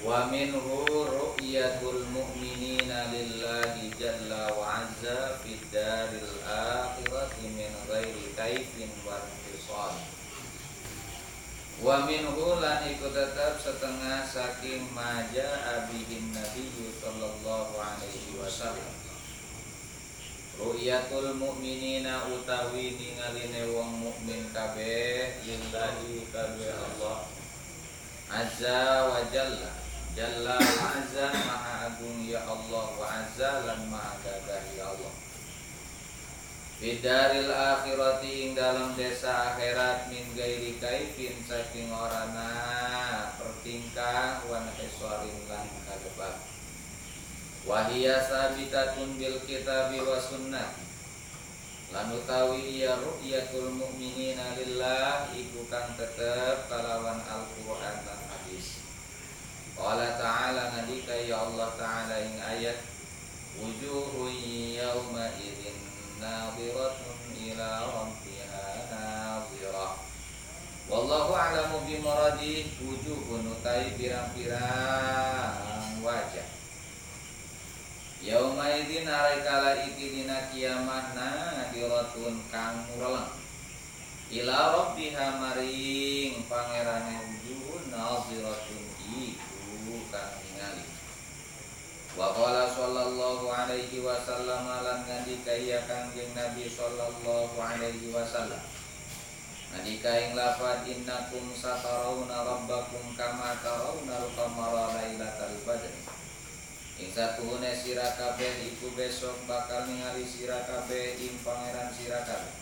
Wa minhu ru'yatul mu'minina lillahi jalla wa azza fid daril akhirati min ghairi kaifin wa infisal. Wa minhu lan iku tetap setengah saking maja abihin nabiyyu sallallahu alaihi wasallam. Ru'yatul mu'minina utawi ningaline wong mukmin kabeh lillahi kabeh Allah azza wa jalla. Jalla wa azza maha agung ya Allah wa azza lan maha gagah ya Allah. Bidaril akhirati ing dalam desa akhirat min gairi kaifin saking orana pertingkah wan hiswarin lan kadebak. Wahia sabitatun bil kitabi wa sunnah. Lan utawi ya ru'yatul mu'minina lillah iku kang tetep kalawan Al-Qur'an lan hadis. Qala ta'ala nalika ya Allah ta'ala ing ayat wujuhun yawma idzin nadhiratun ila rabbiha nadhirah. Wallahu a'lamu bimuradih. Wujuhun utai pirang-pirang wajah. Yauma idzin arai kala iki dina kiamah nadhiratun kang mureleng ila rabbiha maring pangerane wujuhun nadhiratun kang ningali. Wa qala sallallahu alaihi wasallam lan ngandika ya Kangjeng Nabi sallallahu alaihi wasallam. Ngandika ing lafaz innakum satarawna rabbakum kama tarawna al-qamara lailatal badri. Ing satuhune sira kabeh iku besok bakal ningali sira kabeh ing pangeran sira kabeh.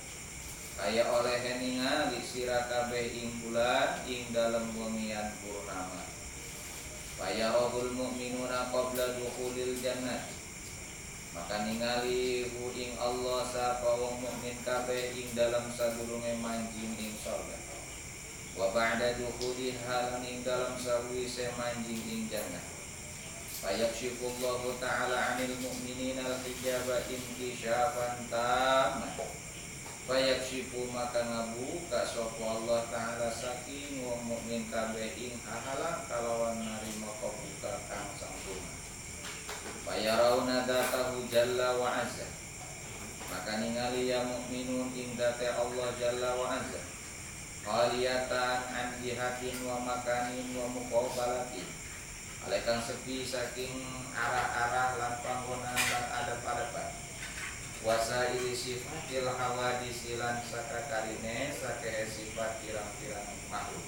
Kaya oleh ningali sira kabeh ing bulan ing dalem wengian purnama. Fayarahul mu'minuna qabla dukhulil jannah. Maka ningali hu ing Allah sapa wong mukmin kabeh ing dalam sadurunge manjing ing surga. Wa ba'da dukhuliha ing dalam sawise manjing ing jannah. Fayaksifullahu ta'ala 'anil mu'minina al-hijaba intisyafan tamman. Fayaksifu maka ngabuka sapa Allah ta'ala saking wong mukmin kabeh ing halang kalawan narima kabuka kang sampurna. Fayarauna dzatahu jalla wa azza. Maka ningali ya mukminun ing dzate Allah jalla wa azza. Qaliyatan an jihatin wa makanin wa muqabalatin. Alekang sepi saking arah-arah lan panggonan lan adab-adaban. Wasa iri sifatil hawadis lan sakakarine sakehe sifat pirang-pirang makhluk.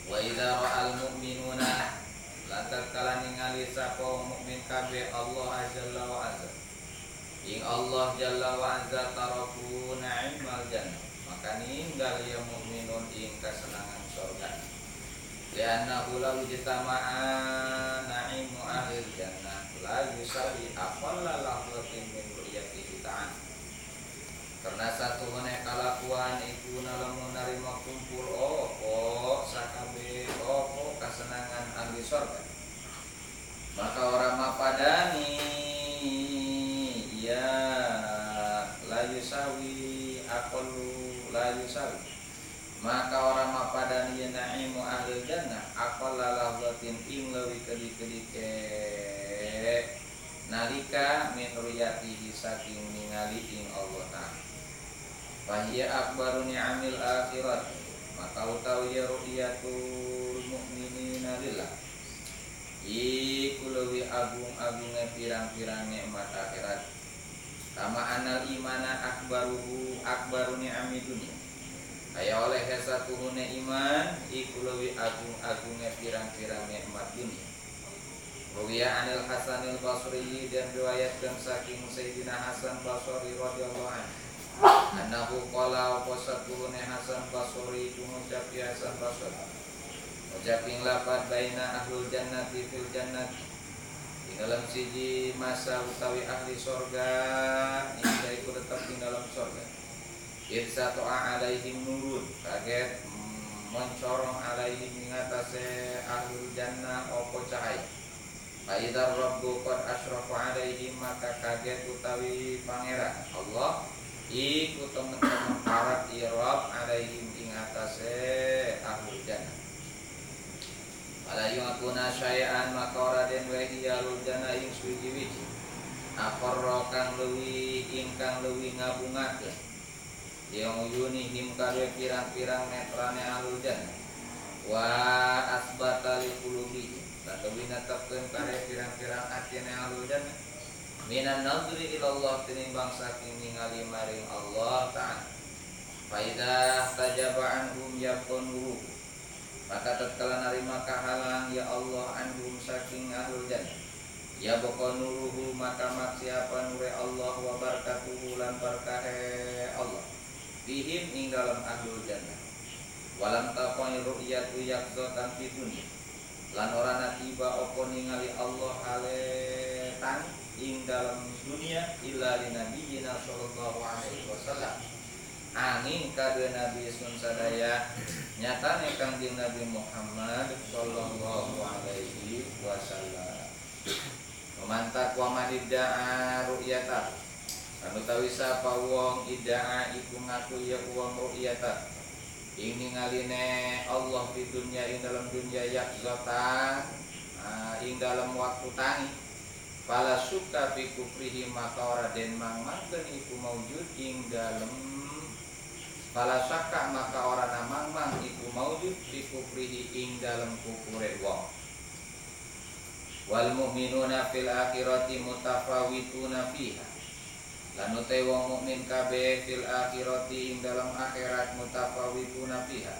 Wa idza ra'al mu'minuna lan tatkala ningali sapa mukmin kabeh Allah jalla wa azza. Ing Allah jalla wa azza taraku na'imal jannah. Maka ninggal ya mukminun ing kesenangan surga. Lianna ulau jitama'a na'imu ahlil jannah la yusawi aqalla lahzatin min ru'yatihi ta'ala. Karena satu meneh kalakuan iku nalamun narima kumpul sakabe kasenangan ahli surga. Maka orang mapadani ya la yusawi aqallu la yusawi. Maka orang mapadani ya na'imu ahli jannah aqalla lahzatin ing lewi kedik-kedike nalika min ruyatihi saking ningali ing Allah ta'ala. Fahiyya akbaru ni'amil akhirat. Maka utawi ya ru'yatul mu'minina lillah iku leuwih agung-agunge pirang-pirang nikmat akhirat. Kama anal imana akbaru ni'ami dunia. Kaya oleh satuhune iman iku leuwih agung-agunge pirang-pirang nikmat dunia. Ruwiya anil Hasanil Basri dan riwayatkan saking Sayyidina Hasan Basri radhiyallahu anhu. Annahu qala wa satuhune Hasan Basri ngucap ya Hasan Basri. Ngucap ing lafaz baina ahlul jannati fil jannati. Di dalam siji masa utawi ahli surga ing iku tetap di dalam surga. Irsato'a alaihim nurun kaget mencorong alaihim ing atase ahlul jannah apa cahaya. Faidar rabbu qad asyrafa alaihim maka kaget utawi pangeran Allah iku temen-temen parat irab alaihim ing atase ahlul jannah. Wala yu'atuna syai'an maka ora den wehi alul jana ing suwiji-wiji aqarra kang leuwih ingkang leuwih ngabungakeun yang yunihim kadue pirang-pirang netrane alul jana wa asbata li qulubihim lan leuwih netepkeun kare pirang-pirang atine alul jana minan nadri ilallah tinimbang saking ningali maring Allah ta'ala faidah tajaba anhum yakunu maka tatkala narima kahalang ya Allah anhum saking ahlul jannah ya boko nuruhu maka maksiapa nure Allah wa barakatuhu lan barkahe Allah bihim ing dalam ahlul jannah walam taqani ru'yatu yakzotan fi dunya lan ora natiba apa ningali Allah haletan ing dalam dunia illa li nabiyina sallallahu alaihi wasallam angin kadue Nabi sun sadaya nyatane Kangjeng Nabi Muhammad sallallahu alaihi wasallam memantak wa madidda'a ru'yata anu tawi sapa wong idda'a iku ngaku ya wong ru'yata ing ningaline Allah di dunya ing dalam dunya yakzatan ing dalam waktu tani fala suka fi kufrihi maka ora den mangmangkeun iku maujud ing dalem fala syakka maka ora namang-mang iku maujud fi kufrihi ing dalem kufure wong wal mu'minuna fil akhirati mutafawituna fiha lan utai wong mukmin kabeh fil akhirati ing dalam akhirat mutafawituna fiha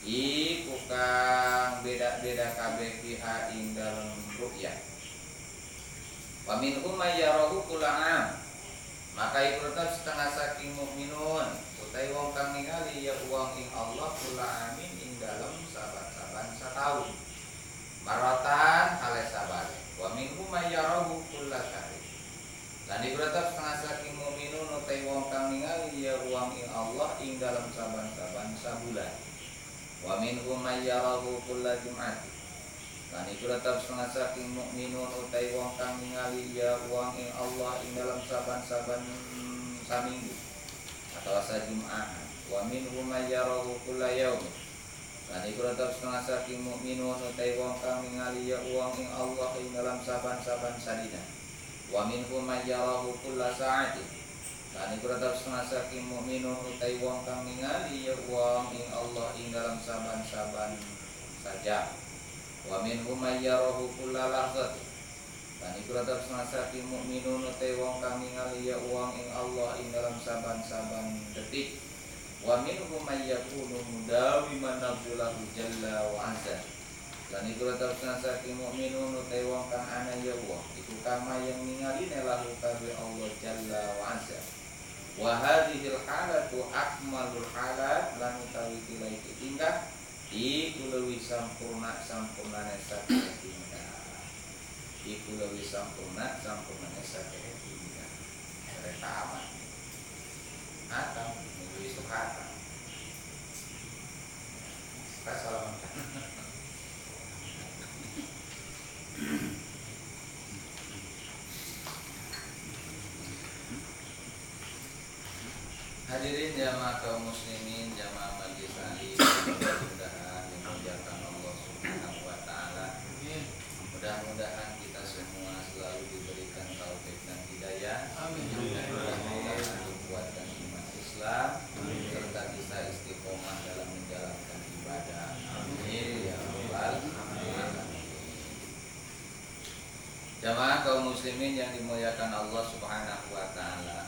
iku kang beda-beda kabeh fiha ing dalam ru'yah wa minhum may yarahu kula'am maka iku tetap setengah saking mukminun utai wong kang ningali ya uang ing Allah kula amin ing dalam saban-saban satahun maratan ale sabare wa minhum may yarahu kulla syahri lan iku tetap setengah saking mukminun utai wong kang ningali ya uang ing Allah ing dalam saban-saban sabulan wa minhum may yarahu kulla jum'ati lan iku tetap setengah saking mukminun utai wong kang ningali ya uang ing Allah ing dalam saban-saban saminggu atau asa Jumat wa minhum may yarahu kulla yaum lan iku tetap setengah saking mukminun utai wong kang ningali ya uang ing Allah ing dalam saban-saban sadina wa minhum may yarahu kulla sa'atin lan iku tetap setengah saking mukminun utai wong kang ningali ya uang ing Allah ing dalam saban-saban sajam wa minhum may yarahu kulla lahzatin lan iku tetap setengah saking mukminun utai wong kang ningali ya uang ing Allah ing dalam saban-saban detik wa minhum may yakunu mudawiman nafsulahu jalla wa azza lan iku tetap setengah saking mukminun utai wong kang ana ya uang iku kama yang ningali lahu kabeh Allah jalla wa azza wa hadhil halatu akmalul halat lan utawi tilai tingkah iku leuwih sampurnane saking tingkah iku leuwih sampurnane saking tingkah mereka aman atau leuwih sukata kasalaman hadirin jamaah kaum muslimin jamaah majelis taklim mudah-mudahan dimuliakan Allah Subhanahu wa taala. Mudah-mudahan kita semua selalu diberikan taufik dan hidayah. Amin. Mudah-mudahan dikuatkan iman Islam serta bisa istiqomah dalam menjalankan ibadah. Amin ya rabbal alamin. Jamaah kaum muslimin yang dimuliakan Allah Subhanahu wa taala.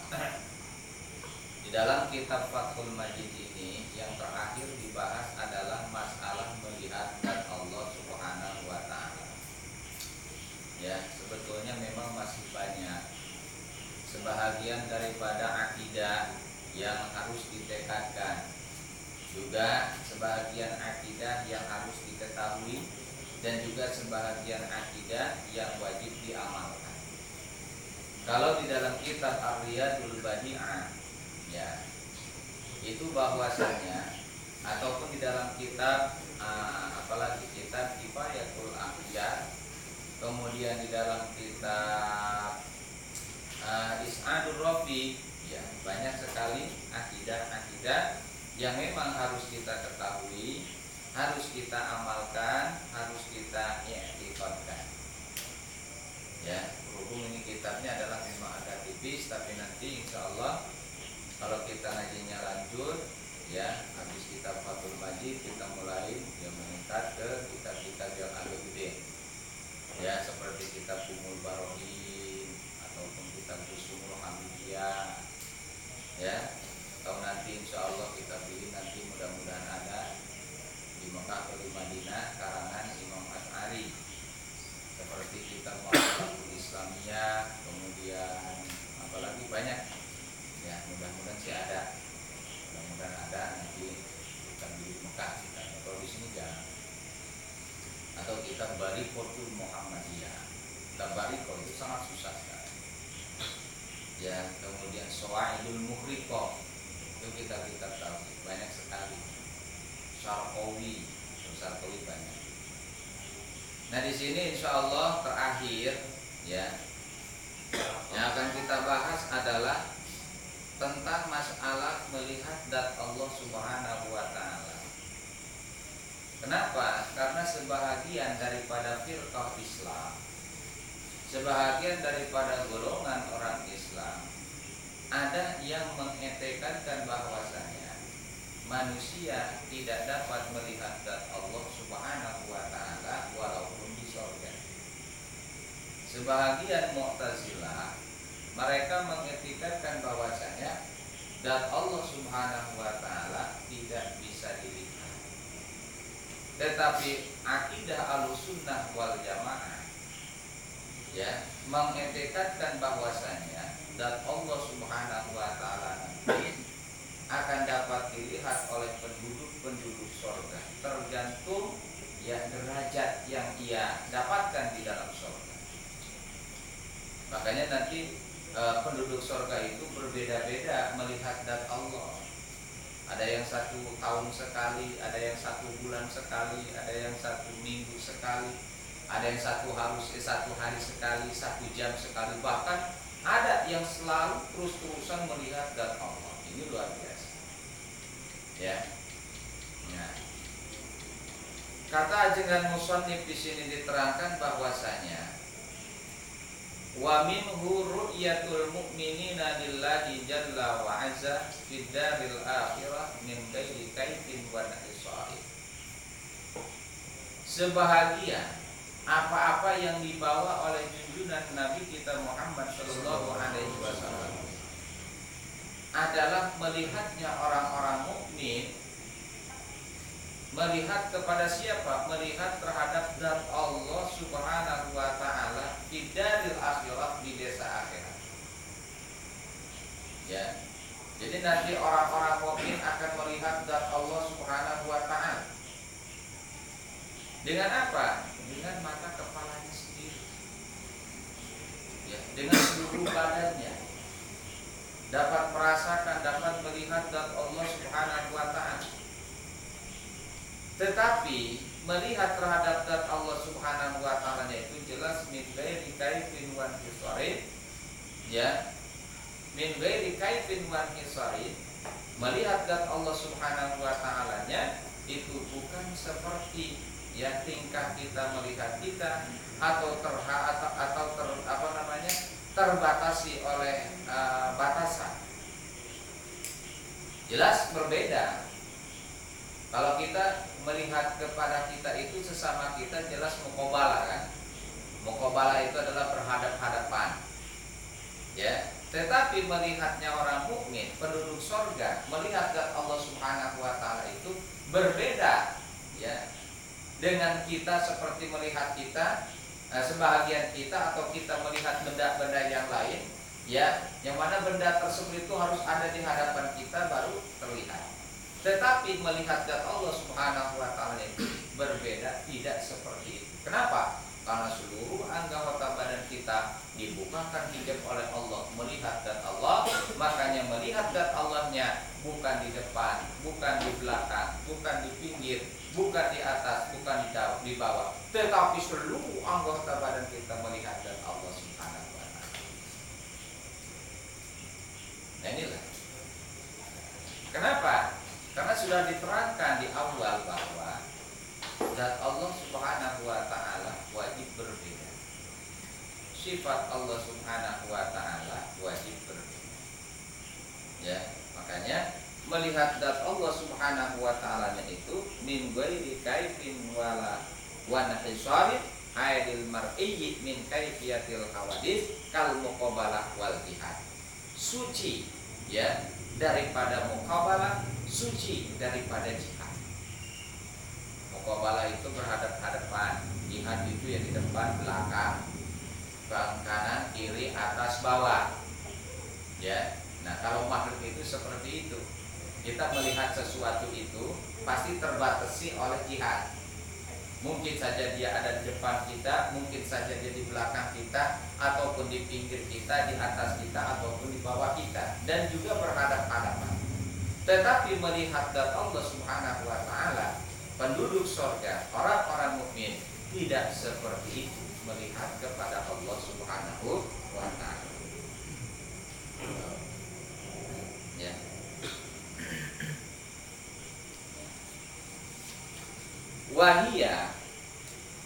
Di dalam kitab Fathul Majid ini yang terakhir dibahas adalah masalah melihat zat Allah Subhanahu wa taala. Ya, sebetulnya memang masih banyak sebahagian daripada akidah yang harus ditekadkan. Juga sebahagian akidah yang harus diketahui dan juga sebahagian akidah yang wajib diamalkan. Kalau di dalam kitab Ar-Riyadul Badi'ah ya, itu bahwasanya ataupun di dalam kitab apalagi kitab Kifayatul Akhyar, kemudian di dalam kitab Is'adur Rafi ya, banyak sekali akidah-akidah yang memang harus kita ketahui, harus kita amalkan, harus kita kita i'tiqadkan. Ya, berhubung ini kitabnya adalah memang agak tipis, tapi nanti insya Allah kalau kita ngajinya lanjut, ya habis kitab Fathul Majid kita mulai yang meningkat ke kitab-kitab yang agak gede, ya seperti kitab Umul Barohin ataupun kitab Usumul Hamidiyah, ya. Atau nanti insya Allah kita pilih nanti mudah-mudahan ada di Mekah atau di Madinah karangan Imam Asy'ari seperti kitab Mu'allaqatul Islamiyah, kemudian apalagi banyak, ya mudah-mudahan sih ada, mudah-mudahan ada nanti kita beli di Mekah kita, kalau di sini jangan. Atau kitab Bariqatul Muhammadiyah, kitab Bariqah itu sangat susah sekali, ya. Kemudian Shawaidul Muhriqah itu kitab-kitab tauhid banyak sekali. Syarqawi banyak. Nah di sini insya Allah terakhir, ya, yang akan kita bahas adalah tentang masalah melihat zat Allah Subhanahu wa Ta'ala. Kenapa? Karena sebahagian daripada firqah Islam, sebahagian daripada golongan orang Islam, ada yang mengetikadkan bahwasanya manusia tidak dapat melihat zat Allah Subhanahu wa Ta'ala walaupun di surga. Sebahagian Mu'tazilah mereka mengetikadkan bahwasanya zat Allah Subhanahu wa Ta'ala tidak bisa dilihat. Tetapi akidah Ahlussunnah wal Jamaah, ya, mengetikadkan bahwasanya zat Allah Subhanahu wa Ta'ala nanti akan dapat dilihat oleh penduduk surga, tergantung ya derajat yang ia dapatkan di dalam surga. Makanya nanti penduduk surga itu berbeda-beda melihat zat Allah. Ada yang 1 tahun sekali, ada yang 1 bulan sekali, ada yang 1 minggu sekali, ada yang 1 hari sekali, 1 jam sekali, bahkan ada yang selalu terus-terusan melihat zat Allah. Ini luar biasa, ya. Nah, kata ajengan musannif di sini diterangkan bahwasanya wa minhu ru'yatul mu'minina lillahi jalla wa azza fid daril akhirah min ghairi kaifin wa hisari. Sebahagian apa-apa yang dibawa oleh junjungan Nabi kita Muhammad sallallahu alaihi wasallam adalah melihatnya orang-orang mukmin. Melihat kepada siapa? Melihat terhadap zat Allah Subhanahu wa Ta'ala di daril akhirat, di desa akhirat, ya. Jadi nanti orang-orang mukmin akan melihat zat Allah Subhanahu wa Ta'ala dengan apa? Dengan mata kepalanya sendiri, ya, dengan seluruh badannya dapat merasakan, dapat melihat zat Allah Subhanahu wa Ta'ala. Tetapi melihat terhadap zat Allah Subhanahu wa Ta'ala itu jelas min ghairi kaifin wa hisarin, ya, min ghairi kaifin wa hisarin. Melihat zat Allah Subhanahu wa Ta'ala-nya itu bukan seperti ya tingkah kita melihat kita atau terbatasi oleh batasan. Jelas berbeda. Kalau kita melihat kepada kita itu sesama kita, jelas muqabalah kan. Muqabalah itu adalah berhadap-hadapan, ya. Tetapi melihatnya orang mukmin, penduduk surga, melihat zat Allah Subhanahu wa Ta'ala itu berbeda, ya, dengan kita seperti melihat kita, sebahagian kita atau kita melihat benda-benda yang lain, ya, yang mana benda tersebut itu harus ada di hadapan kita baru terlihat. Tetapi melihat zat Allah Subhanahu wa Ta'ala itu berbeda, tidak seperti itu. Kenapa? Karena seluruh anggota badan kita dibukakan hijab oleh Allah melihat zat Allah. Makanya melihat zat Allahnya bukan di depan, bukan di belakang, bukan di pinggir, bukan di atas, bukan di bawah, tetapi seluruh anggota badan kita melihat zat Allah Subhanahu wa Ta'ala. Nah inilah kenapa? Karena sudah diterangkan di awal bahwa zat Allah Subhanahu wa Ta'ala sifat Allah Subhanahu wa taala wajib berdiri. Ya, makanya melihat zat Allah Subhanahu wa taala itu min ghairi kaifin wala wa nahisarin aidil mar'i min kaifiyatil hawadis kal muqabalah wal jihad. Suci ya daripada muqabalah, suci daripada jihad. Muqabalah itu berhadap-hadapan, jihad itu ya di depan, belakang, kanan, kiri, atas, bawah. Ya. Nah, kalau makhluk itu seperti itu. Kita melihat sesuatu itu pasti terbatasi oleh jihad. Mungkin saja dia ada di depan kita, mungkin saja dia di belakang kita, ataupun di pinggir kita, di atas kita, ataupun di bawah kita, dan juga berhadap-hadapan. Tetapi melihat zat Allah Subhanahu wa taala, penduduk surga, orang-orang mukmin tidak seperti itu melihat kepada Allah Subhanahu wa taala. Ya. Wahia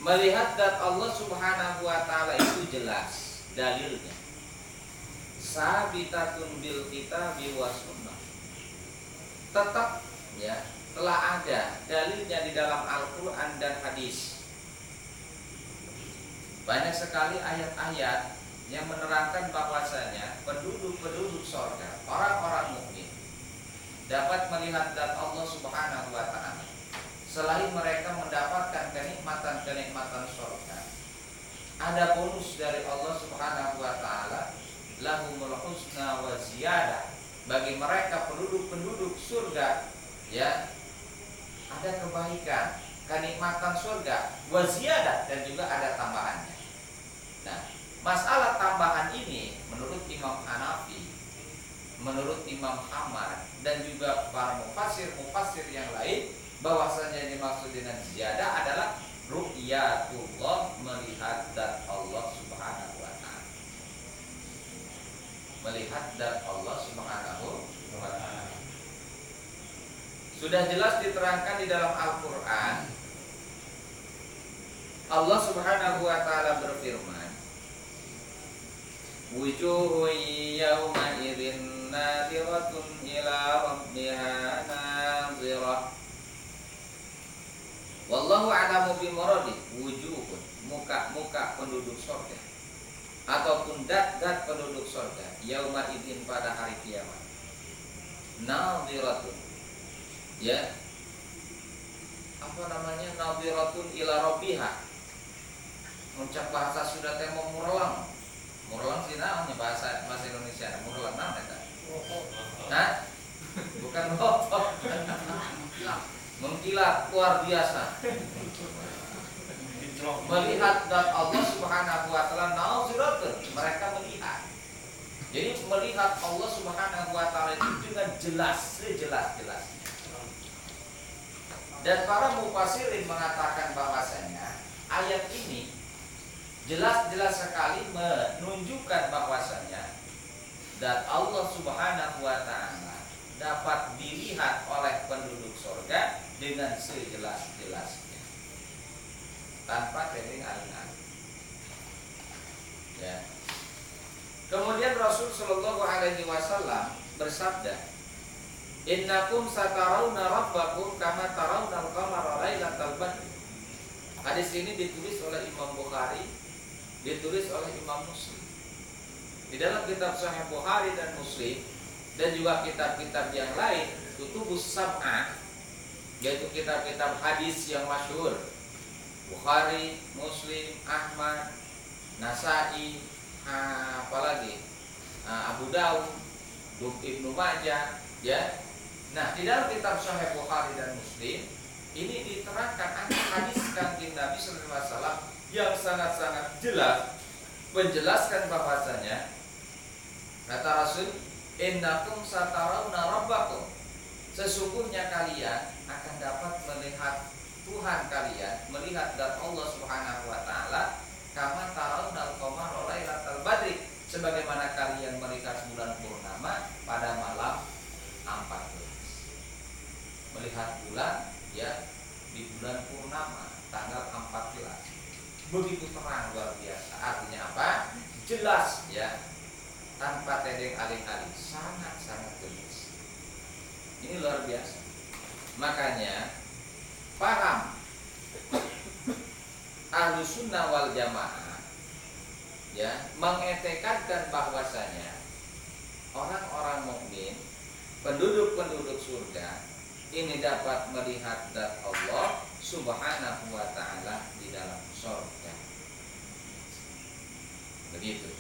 melihat zat Allah Subhanahu wa taala itu jelas dalilnya. Sabitatun bil kitabi wa sunnah. Tetap ya telah ada dalilnya di dalam Al-Qur'an dan hadis. Banyak sekali ayat-ayat yang menerangkan bahwasanya penduduk-penduduk surga, orang-orang mukmin dapat melihat zat Allah Subhanahu wa taala. Selain mereka mendapatkan kenikmatan-kenikmatan surga, ada bonus dari Allah Subhanahu wa taala, lahumul husna wa ziyadah. Bagi mereka penduduk-penduduk surga, ya, ada kebaikan, kenikmatan surga, wa ziyadah, dan juga ada tambahannya. Nah, masalah tambahan ini menurut Imam Hanafi, menurut Imam Ahmad, dan juga para mufassir yang lain, bahwasanya yang dimaksud dengan ziyadah adalah ru'yatullah, melihat zat Allah Subhanahu wa taala. Melihat zat Allah Subhanahu wa taala. Sudah jelas diterangkan di dalam Al-Qur'an. Allah Subhanahu wa taala berfirman, wujuhun yawma idzin nadhiratun ila rabbiha nadhirah. Wallahu a'lamu bimuradi. Wujuhun, muka-muka penduduk surga ataupun dat-dat penduduk surga yauma idzin pada hari kiamat nadhiratun, ya, apa namanya, nadhiratun ila rabbiha. Ucap bahasa sudah temo murlang sih namanya, bahasa Indonesia murlang namanya. Nah, bukan rotok. Mengkilat luar biasa. Melihat zat Allah Subhanahu wa taala naziratun, mereka melihat. Jadi melihat Allah Subhanahu wa taala itu dengan jelas, sejelas-jelasnya. Dan para mufassirin mengatakan bahwasanya ayat ini jelas-jelas sekali menunjukkan bahwasanya zat Allah Subhanahu wa taala dapat dilihat oleh penduduk surga dengan sejelas-jelasnya, tanpa kering alih-alih. Ya. Kemudian Rasul Shallallahu Alaihi Wasallam bersabda, Innakum satarawna rabbakum kama tarawna al-qamara lailatal badr. Hadis ini ditulis oleh Imam Bukhari, ditulis oleh Imam Muslim. Di dalam kitab Sahih Bukhari dan Muslim, dan juga kitab-kitab yang lain, Kutubus Sab'ah, yaitu kitab-kitab hadis yang masyhur, Bukhari, Muslim, Ahmad, Nasai, apalagi Abu Dawud, Ibnu Majah, ya. Nah, di dalam kitab Sahih Bukhari dan Muslim ini diterangkan ada hadis kanjeng Nabi sallallahu alaihi wasallam yang sangat-sangat jelas menjelaskan bahwasanya kata Rasul, innakum satarawna rabbakum, sesungguhnya kalian akan dapat melihat Tuhan kalian, melihat zat Allah Subhanahu wa taala kama tarawna al-qamara lailatal badri, sebagaimana kalian melihat bulan purnama pada malam 14. Melihat bulan ya di bulan purnama tanggal 14. Begitu terang, luar biasa. Artinya apa? jelas ya, tanpa tedeng alih-alih, sangat-sangat jelas. Ini luar biasa. Makanya paham Ahlus Sunnah wal Jamaah ya mengetekadkan bahwasanya orang-orang mukmin, penduduk-penduduk surga ini dapat melihat zat Allah Subhanahu wa taala di dalam surga. Begitu.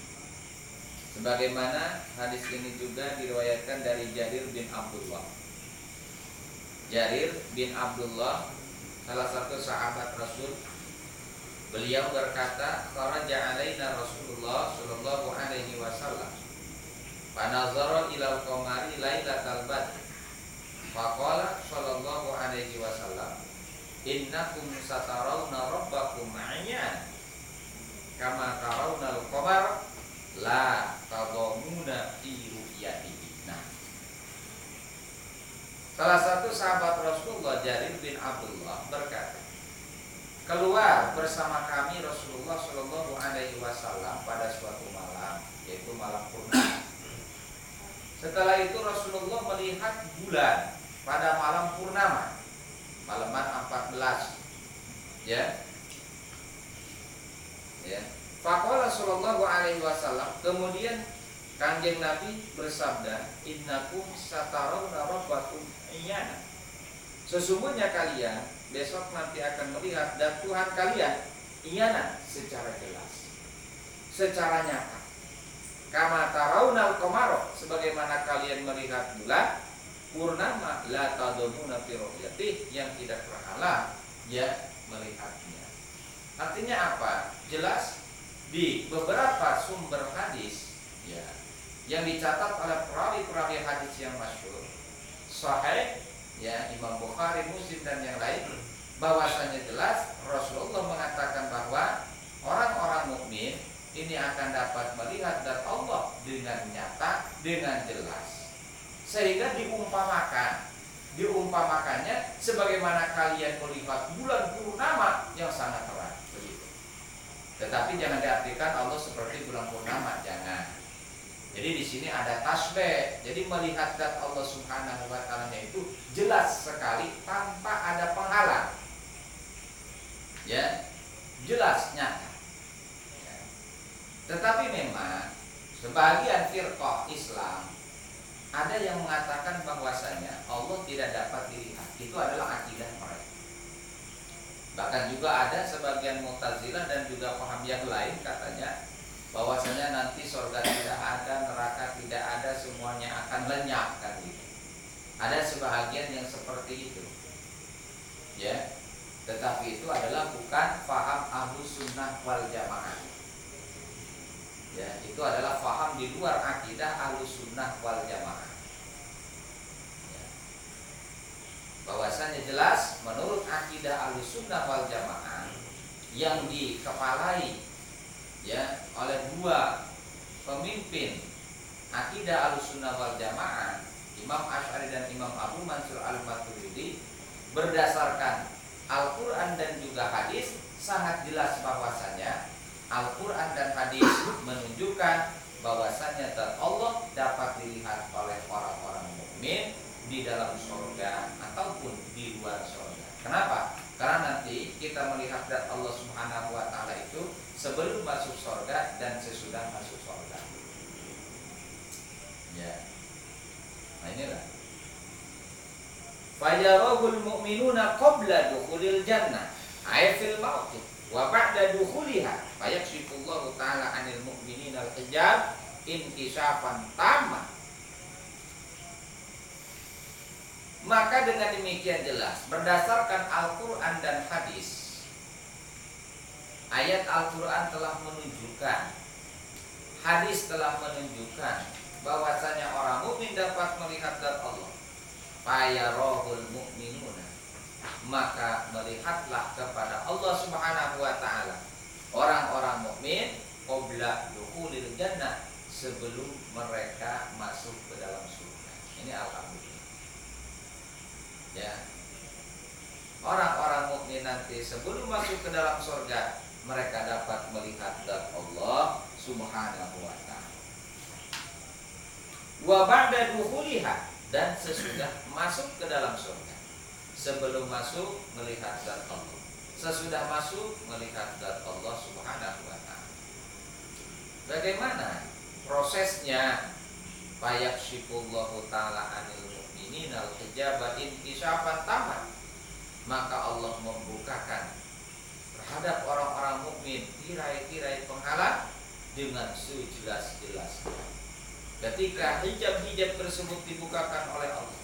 Sebagaimana hadis ini juga diriwayatkan dari Jarir bin Abdullah. Jarir bin Abdullah, salah satu sahabat Rasul, beliau berkata, "Kharaja alaina Rasulullah sallallahu alaihi wasallam. Fanazara ila al-qamari lailatal badr. Faqala sallallahu alaihi wasallam, innakum satarawna rabbakum ma'iyyan kama tarawna al-qamar la tadamuna fi ru'yatihi." Nah, salah satu sahabat Rasulullah Jarir bin Abdullah berkata, keluar bersama kami Rasulullah Shallallahu Alaihi Wasallam pada suatu malam, yaitu malam purnama. Setelah itu Rasulullah melihat bulan pada malam purnama, malaman 14, ya. Faqala Shallallahu Alaihi Wasallam, kemudian Kanjeng Nabi bersabda, innakum satarawna rabbakum iyana. Sesungguhnya kalian besok nanti akan melihat dan Tuhan kalian iyana, secara jelas, secara nyata. Kama tarawnal qamara, sebagaimana kalian melihat bulan purnama, la tadumuna fi ru'yatihi, yang tidak berhalang ya melihatnya. Artinya apa? Jelas di beberapa sumber hadis ya yang dicatat oleh perawi-perawi hadis yang masyhur, sahih ya, Imam Bukhari, Muslim dan yang lain, bahwasanya jelas Rasulullah mengatakan bahwa orang-orang mukmin ini akan dapat melihat zat Allah dengan nyata, dengan jelas. Sehingga diumpamakannya sebagaimana kalian melihat bulan purnama yang sangat terang, begitu. Tetapi jangan diartikan Allah seperti bulan purnama, jangan. Jadi di sini ada tasbih. Jadi melihat zat Allah Subhanahu wa taala itu jelas sekali tanpa ada penghalang. Ya, jelas nyata. Ya. Tetapi memang sebagian firqah Islam ada yang mengatakan bahwasanya Allah tidak dapat dilihat. Itu adalah akidah mereka. Bahkan juga ada sebagian Mu'tazilah dan juga paham yang lain katanya bahwasanya nanti surga tidak ada, neraka tidak ada, semuanya akan lenyap kan gitu. Ada sebahagian yang seperti itu. Ya. Tetapi itu adalah bukan faham Ahlus Sunnah wal Jamaah. Ya, itu adalah faham di luar akidah Ahlus Sunnah wal Jamaah. Ya. Bahwasanya jelas menurut akidah Ahlus Sunnah wal Jamaah yang dikepalai ya oleh dua pemimpin akidah Ahlussunnah wal Jamaah, Imam Asy'ari dan Imam Abu Mansur Al-Maturidi, berdasarkan Al-Quran dan juga hadis sangat jelas bahwasanya Al-Quran dan hadis menunjukkan bahwasanya Allah dapat dilihat oleh orang-orang mukmin di dalam surga ataupun di luar surga. Kenapa? Karena nanti kita melihat zat Allah Subhanahu wa taala itu sebelum masuk surga dan sesudah masuk surga. Ya. Nah inilah. Fajarahul mu'minuna qabla dukhulil jannah, ay fil maut, wa ba'da dukhuliha, fayaksifullahu ta'ala 'anil mu'minina al-hijab inkishafan tamma. Maka dengan demikian jelas berdasarkan Al-Quran dan hadis, ayat Al-Quran telah menunjukkan, hadis telah menunjukkan bahwasanya orang mukmin dapat melihat zat Allah. Fayarahul mu'minuna, maka melihatlah kepada Allah Subhanahu wa taala orang-orang mukmin qabla dukhulil jannah, sebelum mereka masuk ke dalam surga. Ini alhamdulillah. Ya, orang-orang mukmin nanti sebelum masuk ke dalam surga mereka dapat melihat zat Allah Subhanahu wa ta'ala. Wa ba'da dukhuliha, dan sesudah masuk ke dalam surga. Sebelum masuk melihat zat Allah, sesudah masuk melihat zat Allah Subhanahu wa ta'ala. Bagaimana prosesnya? Fayaksifullahu ta'ala anil mu'minina al-hijaba inkisyafan tamat, maka Allah membukakan terhadap orang-orang mukmin tirai-tirai penghalang dengan sejelas-jelasnya. Ketika hijab-hijab tersebut dibukakan oleh Allah,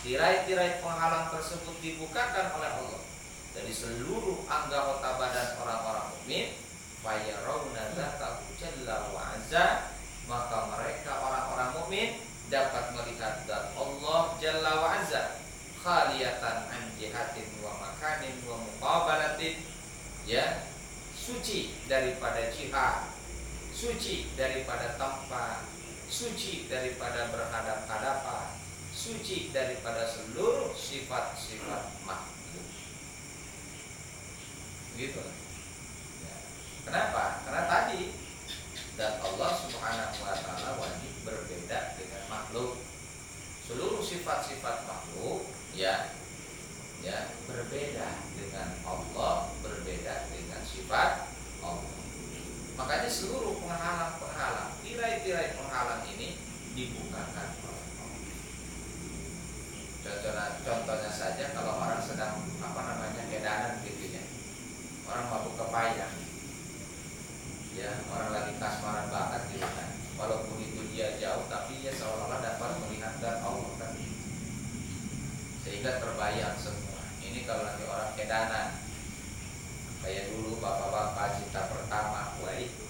tirai-tirai penghalang tersebut dibukakan oleh Allah dari seluruh anggota badan orang-orang mukmin, fayarawna dzatahu jalla wa azza, maka mereka orang-orang mukmin dapat melihat zat Allah jalla wa azza khaliyatan an jihatin wa makanin wa muqabalatin, ya, suci daripada jihad, suci daripada tempat, suci daripada berhadap-hadapan, suci daripada seluruh sifat-sifat makhluk. Gitu. Ya. Kenapa? Karena tadi dan Allah Subhanahu wa ta'ala wajib berbeda dengan makhluk. Seluruh sifat-sifat makhluk ya berbeda dengan Allah, berbeda dengan sifat Allah. Makanya seluruh penghalang-penghalang, tirai-tirai penghalang ini dibukakan oleh Allah. Contohnya saja kalau orang sedang kedanan gitu ya. Orang mabuk kepayang, ya, orang lagi kasmaran banget gitu kan. Walaupun itu dia jauh, tapi dia seolah-olah dapat melihat zat Allah kan. Sehingga terbayang semua. Ini kalau nanti orang kedanan, kayak dulu bapak-bapak cinta pertama, wah itu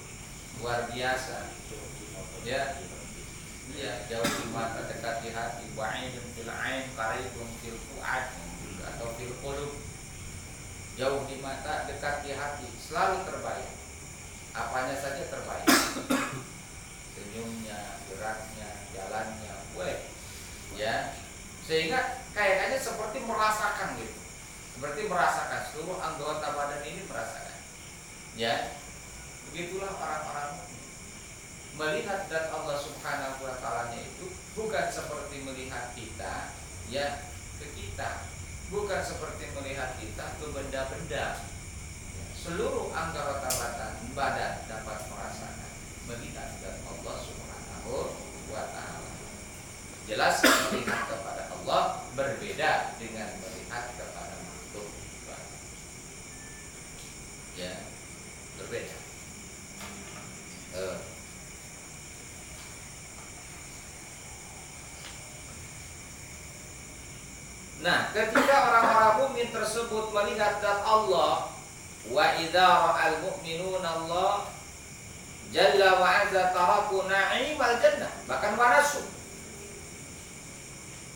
luar biasa. Ya, jauh di mata, dekat di hati. Wa'idun fil ain, qaribun fil fu'ad, atau fil qulub. Jauh di mata, dekat di hati, selalu terbayang. Apanya saja terbayang. Senyumnya, geraknya, jalannya, ya. Sehingga kayaknya seperti merasakan gitu. Seperti merasakan, seluruh anggota badan ini merasakan. Ya. Begitulah orang-orang melihat zat Allah Subhanahu wa ta'ala itu bukan seperti melihat kita ya ke kita, bukan seperti melihat kita ke benda-benda. Seluruh anggota badan dapat merasakan melihat zat Allah Subhanahu wa ta'ala. Jelas melihat kepada Allah berbeda dengan melihat kepada makhluk. Ya, berbeda. Nah, ketika orang-orang mukmin tersebut melihat zat Allah, wa idza ra'al mu'minuna Allah jalla wa azza taraku na'imal jannah, bahkan wanasu.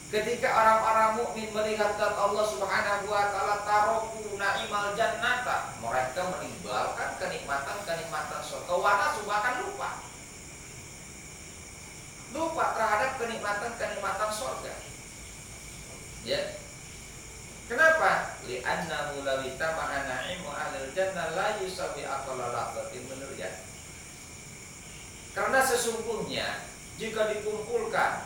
Ketika orang-orang mukmin melihat zat Allah Subhanahu wa ta'ala, taraku na'imal jannata, mereka meninggalkan kenikmatan-kenikmatan surga, wanasu, bahkan lupa terhadap kenikmatan-kenikmatan surga. Ya. Kenapa? Li'annahu law itama'a na'imu ahlil jannah la yusawi aqalla lahzatin min riyah. Karena sesungguhnya jika dikumpulkan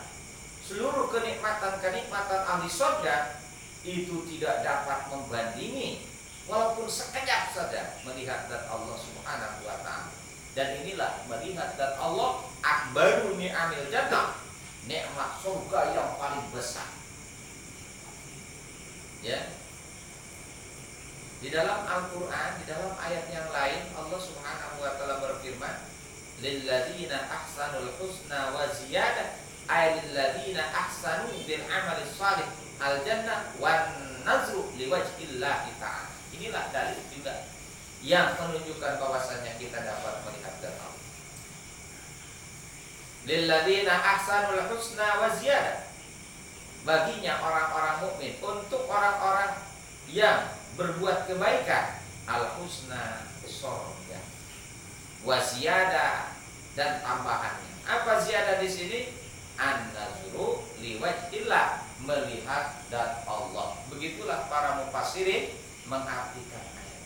seluruh kenikmatan-kenikmatan ahli surga, itu tidak dapat membandingi walaupun sekejap saja melihat zat Allah Subhanahu wa ta'ala. Dan inilah melihat zat Allah akbaru ni'amil jannah, nikmat surga yang paling besar. Ya. Di dalam Al-Qur'an, di dalam ayat yang lain, Allah Subhanahu wa ta'ala berfirman, lilladzina ahsanul husna wa ziyadah, ay lilladzina ahsanu bil amali shalih al jannah wan nazru liwajhillahi ta'ala. Inilah dalil juga yang menunjukkan bahwasanya kita dapat melihat zat Allah. Lilladzina ahsanul husna wa ziyadah, baginya orang-orang mukmin, untuk orang-orang yang berbuat kebaikan, al-husna surga, wasiyada, dan tambahannya. Apa ziyadah di sini? An-nazru liwajhillah, melihat zat Allah. Begitulah para mufassirin mengartikan ayat.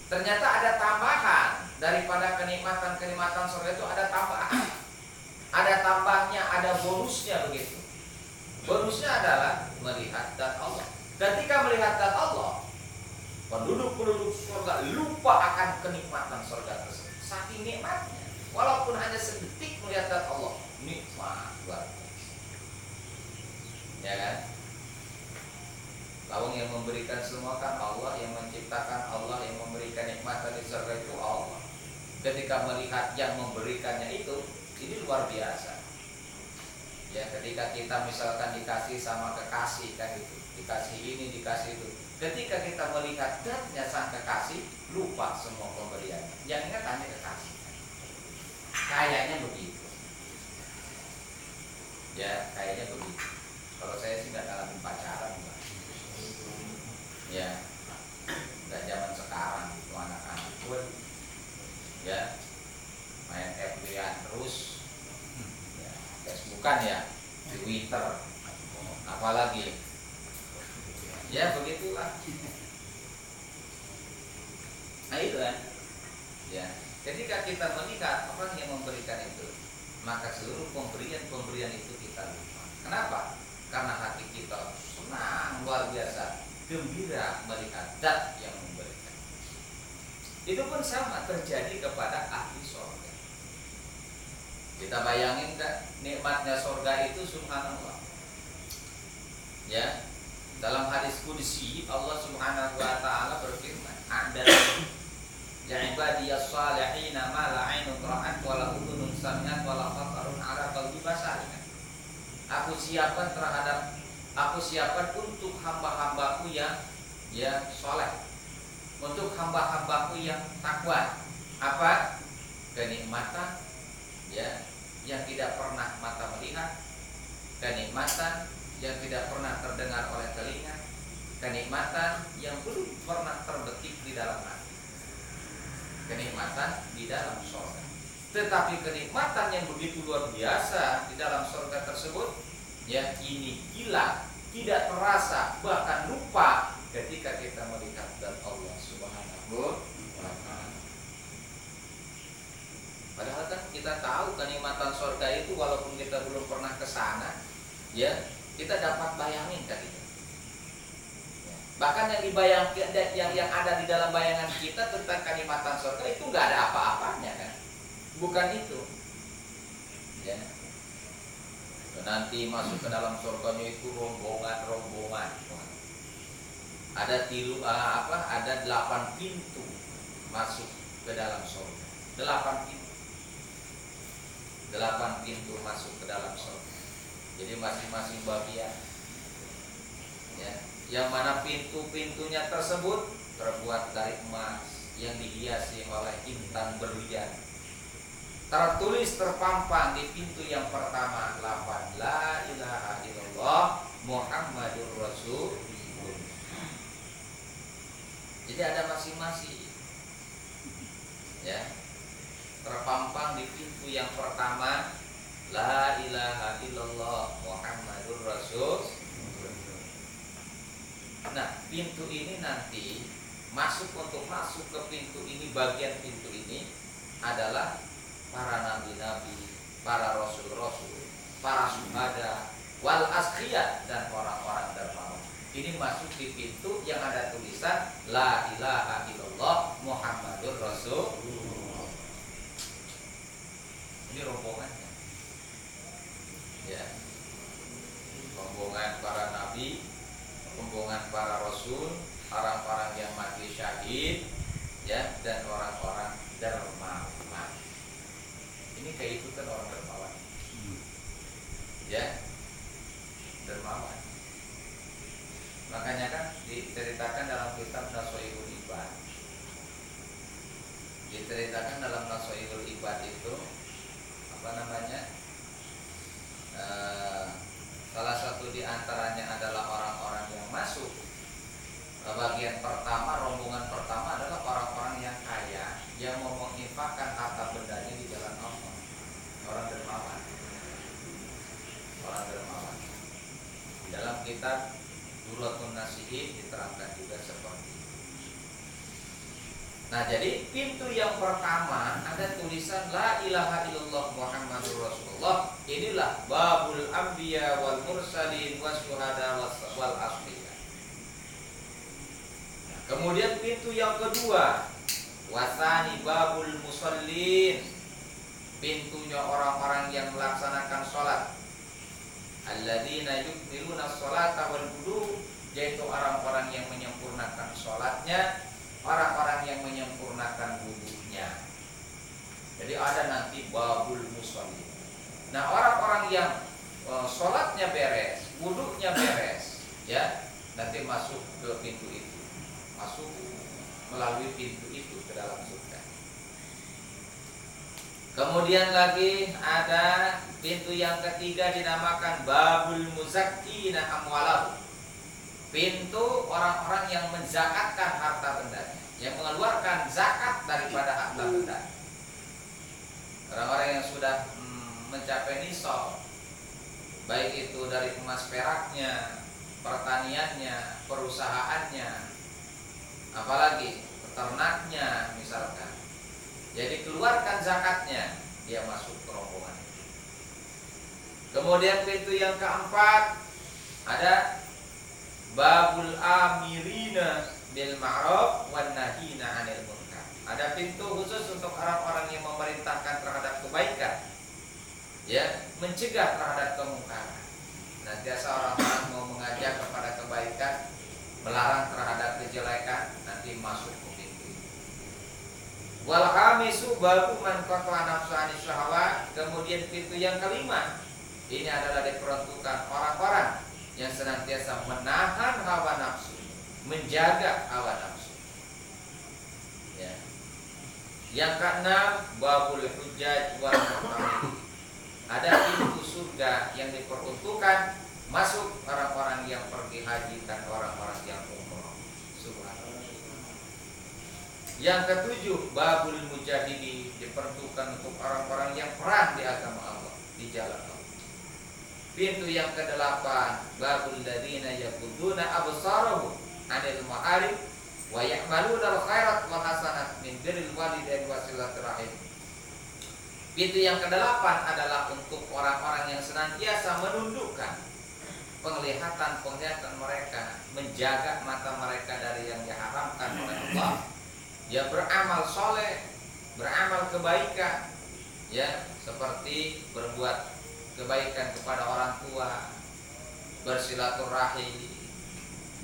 Ternyata ada tambahan daripada kenikmatan surga itu ada tambahan, ada tambahnya, ada bonusnya begitu. Bonusnya adalah melihat zat Allah. Ketika melihat zat Allah, penduduk surga lupa akan kenikmatan surga tersebut. Saking nikmatnya, walaupun hanya sedetik melihat zat Allah, nikmat luar biasa. Ya kan? Lawang yang memberikan semua kan Allah, yang menciptakan Allah, yang memberikan nikmat di surga itu Allah. Ketika melihat yang memberikannya itu, ini luar biasa. Ya, ketika kita misalkan dikasih sama kekasih kan itu, dikasih ini, dikasih itu. Ketika kita melihat zatnya sang kekasih, lupa semua pemberiannya. Yang ingat hanya kekasih. Kayaknya begitu. Ya, kayaknya begitu. Kalau saya sih nggak ngalamin pacaran, Mbak. Ya, nggak zaman sekarang itu anak-anak pun, ya main FB-an terus. Facebookan ya, Twitter, apalagi, ya begitulah. Nah itu kan, ya. Ketika kita melihat orang yang memberikan itu, maka seluruh pemberian itu kita lupa. Kenapa? Karena hati kita senang luar biasa, gembira melihat zat yang memberikan. Itu pun sama terjadi kepada ahli surga. Kita bayangin kan nikmatnya surga itu subhanallah. Ya, dalam hadis qudsi Allah Subhanahu wa taala berfirman, "Ada ya ibadiyas shalihina ma la 'ainun ra'at wa la udhunun sami'at wa la khatarun 'ala qalbi basar." Aku siapkan untuk hamba-hambaku yang saleh, untuk hamba-hambaku yang takwa. Apa? Kenikmatan ya yang tidak pernah mata melihat, kenikmatan yang tidak pernah terdengar oleh telinga, kenikmatan yang belum pernah terbetik di dalam hati, kenikmatan di dalam surga. Tetapi kenikmatan yang begitu luar biasa di dalam surga tersebut, ya ini hilang, tidak terasa, bahkan lupa ketika kita melihat zat Allah Subhanahu wa ta'ala. Padahal kan kita tahu kenikmatan surga itu walaupun kita belum pernah ke sana, ya kita dapat bayangin kan itu. Ya. Bahkan yang dibayangkan, yang ada di dalam bayangan kita tentang kenikmatan surga itu nggak ada apa-apanya kan, bukan itu. Ya. Nanti masuk ke dalam surganya itu rombongan. Ada ada 8 pintu masuk ke dalam surga. 8 pintu. 8 pintu masuk ke dalam surga. Jadi masing-masing bagian, ya, yang mana pintu-pintunya tersebut terbuat dari emas yang dihiasi oleh intan berlian. Tertulis terpampang di pintu yang pertama lafaz la ilaha illallah Muhammadur Rasul. Jadi ada masing-masing, ya, terpampang di pintu yang pertama la ilaha illallah Muhammadur Rasul. Nah, pintu ini nanti untuk masuk ke pintu ini, bagian pintu ini adalah para nabi-nabi, para rasul-rasul, para syuhada, wal asqiyah, dan orang-orang dermawan. Ini masuk di pintu yang ada tulisan la ilaha illallah Muhammadur Rasul. Ini rombongannya, ya, rombongan para nabi, rombongan para rasul, orang-orang yang mati syahid, ya, dan orang-orang dermawan. Ini keikutan orang dermawan, ya, dermawan. Makanya kan diceritakan dalam kitab Nasoihul Ibad, diceritakan dalam Nasoihul Ibad itu salah satu di antaranya adalah orang-orang yang masuk bagian pertama, rombongan pertama adalah orang-orang yang kaya yang mau menginfakkan harta bendanya di jalan Allah. Orang dermawan. Dalam kitab Duratun Nasihin diterangkan juga seperti itu. Nah, jadi pintu yang pertama ada tulisan La ilaha illallah Muhammadur Rasulullah. Inilah babul anbiya wal mursalin wasyuhada wal asfiya. Kemudian pintu yang kedua, wasani babul musallin. Pintunya orang-orang yang melaksanakan sholat. Alladzina yukmiluna sholata wal wudu, yaitu orang-orang yang menyempurnakan sholatnya, orang-orang yang menyempurnakan wudunya. Jadi ada nanti babul musallin. Nah, orang-orang yang sholatnya beres, wudunya beres, ya, nanti masuk ke pintu itu, masuk melalui pintu itu ke dalam surga. Kemudian lagi ada pintu yang ketiga dinamakan babul muzakkina amwalahu. Pintu orang-orang yang menzakatkan harta bendanya, yang mengeluarkan zakat daripada harta benda. Orang-orang yang sudah mencapai nisab, baik itu dari emas peraknya, pertaniannya, perusahaannya, apalagi peternaknya misalkan. Jadi keluarkan zakatnya, dia masuk ke rombongan. Kemudian pintu yang keempat ada babul amirina bil ma'ruf wan nahina 'anil munkar. Ada pintu khusus untuk orang-orang yang memerintahkan terhadap kebaikan, ya, mencegah terhadap kemungkaran. Nanti orang-orang mau mengajak kepada kebaikan, melarang terhadap kejelekan, nanti masuk ke pintu. Wal khamisu babu man qata'a nafsu 'ani syahawat. Kemudian pintu yang kelima, ini adalah diperuntukkan orang-orang yang senantiasa menahan hawa nafsu, menjaga hawa nafsu. Ya. Yang keenam, babul hujjaj wal mu'tamir. Ada pintu surga yang diperuntukkan masuk orang-orang yang pergi haji dan orang-orang yang umrah. Subhanallah. Yang ketujuh, babul mujahidi, diperuntukkan untuk orang-orang yang perang di agama Allah, di jalan Allah. Pintu yang kedelapan, babul ladzina yaquduna absarahum 'anil ma'arif wa ya'maluna al-khairat wa hasanat min birril walidain wa silaturahim. Pintu yang kedelapan adalah untuk orang-orang yang senantiasa menundukkan penglihatan mereka, menjaga mata mereka dari yang diharamkan oleh Allah. Ya, beramal soleh, beramal kebaikan, ya, seperti berbuat kebaikan kepada orang tua, bersilaturahim,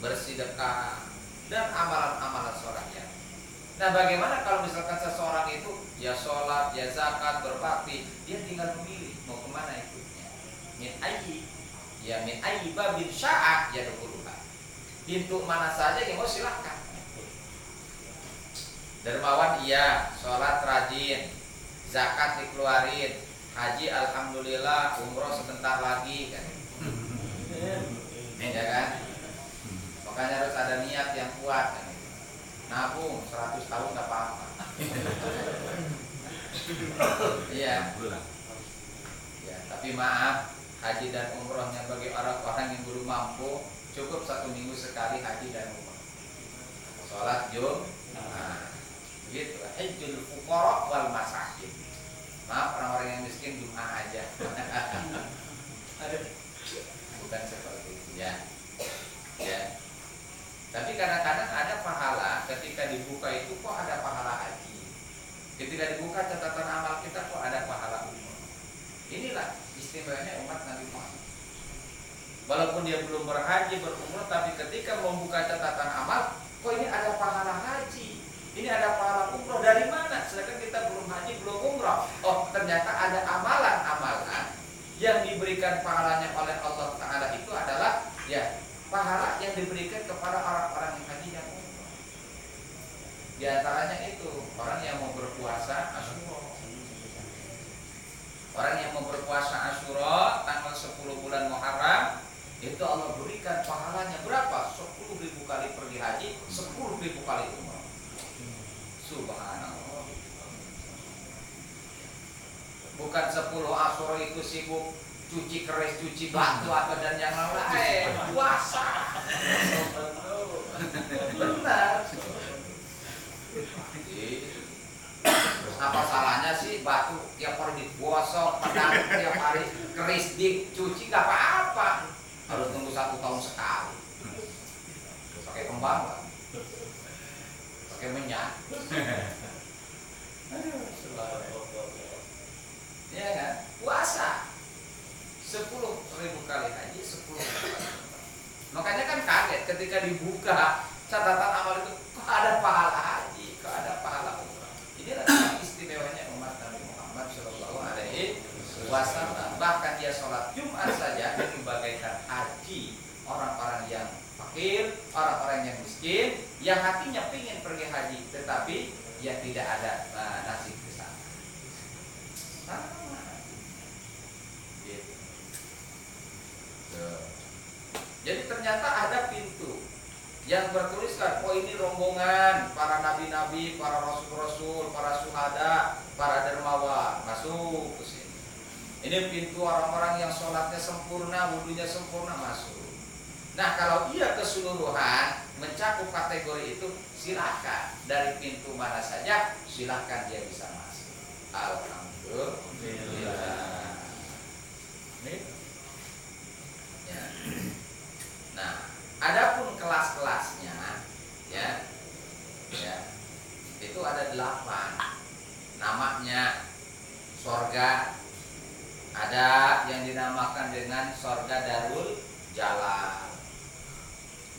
bersedekah, dan amalan-amalan solehnya. Nah, bagaimana kalau misalkan seseorang itu ya sholat, ya zakat, berbakti, dia tinggal memilih mau kemana ikutnya. Min ayyi babin sya'a yadkhuluha. Pintu mana saja yang mau silahkan. Dermawan iya, sholat rajin, zakat dikeluarin, haji alhamdulillah, umroh sebentar lagi kan. Ya kan? Makanya harus ada niat yang kuat kan. Nabung 100 tahun enggak apa-apa. Iya. Ya, tapi maaf, haji dan umrohnya bagi orang-orang yang belum mampu, cukup 1 minggu sekali haji dan umroh. Salat Jumat. Gitu, hajjul fuqara wal masakin. Maaf, orang-orang yang miskin Jumat aja. Bukan seperti itu ya. Ya. Tapi kadang-kadang ada pahala ketika dibuka itu kok ada pahala haji. Ketika dibuka catatan amal kita kok ada pahala umroh. Inilah istimewanya umat Nabi Muhammad. Walaupun dia belum berhaji, berumroh, tapi ketika membuka catatan amal, kok ini ada pahala haji, ini ada pahala umroh. Dari mana? Sedangkan kita belum haji, belum umroh. Oh, ternyata ada amalan-amalan yang diberikan pahalanya oleh Allah Ta'ala itu adalah ya pahala yang diberikan kepada orang-orang yang haji dan umroh. Di antaranya itu orang yang mau berpuasa Asyura. Orang yang mau berpuasa Asyura tanggal 10 bulan Muharram, itu Allah berikan pahalanya berapa? 10.000 kali pergi haji, 10.000 kali umrah. Subhanallah. Bukan 10 Asyura itu sibuk cuci keris, cuci batu atau dan yang lain. Puasa. Benar. Terus apa salahnya sih batu tiap hari digosok, pedang tiap hari keris dicuci, gak apa-apa. Harus tunggu 1 tahun sekali. Pakai kembang lah, pakai minyak. Ya kan? Puasa 10.000 kali haji, 10.000 kali. Makanya kan kaget ketika dibuka catatan amal itu, kok ada pahala haji, kok ada pahala umrah. Inilah istimewanya umat Nabi Muhammad Shallallahu Alaihi Wasallam. Bahkan dia sholat Jumat saja itu bagaikan haji orang-orang yang fakir, orang-orang yang miskin, yang hatinya ingin pergi haji, tetapi yang tidak ada nasib ke sana. Sama. Gitu. Jadi ternyata ada pintu yang bertuliskan, oh ini rombongan para nabi-nabi, para rasul-rasul, para syuhada, para dermawan masuk ke sini. Ini pintu orang-orang yang sholatnya sempurna, wudunya sempurna masuk. Nah kalau ia keseluruhan mencakup kategori itu, silakan dari pintu mana saja, silakan dia bisa masuk. Alhamdulillah. Nih. Ya. Nah, adapun kelas-kelasnya, ya, itu ada 8. Namanya sorga. Ada yang dinamakan dengan sorga Darul Jalal.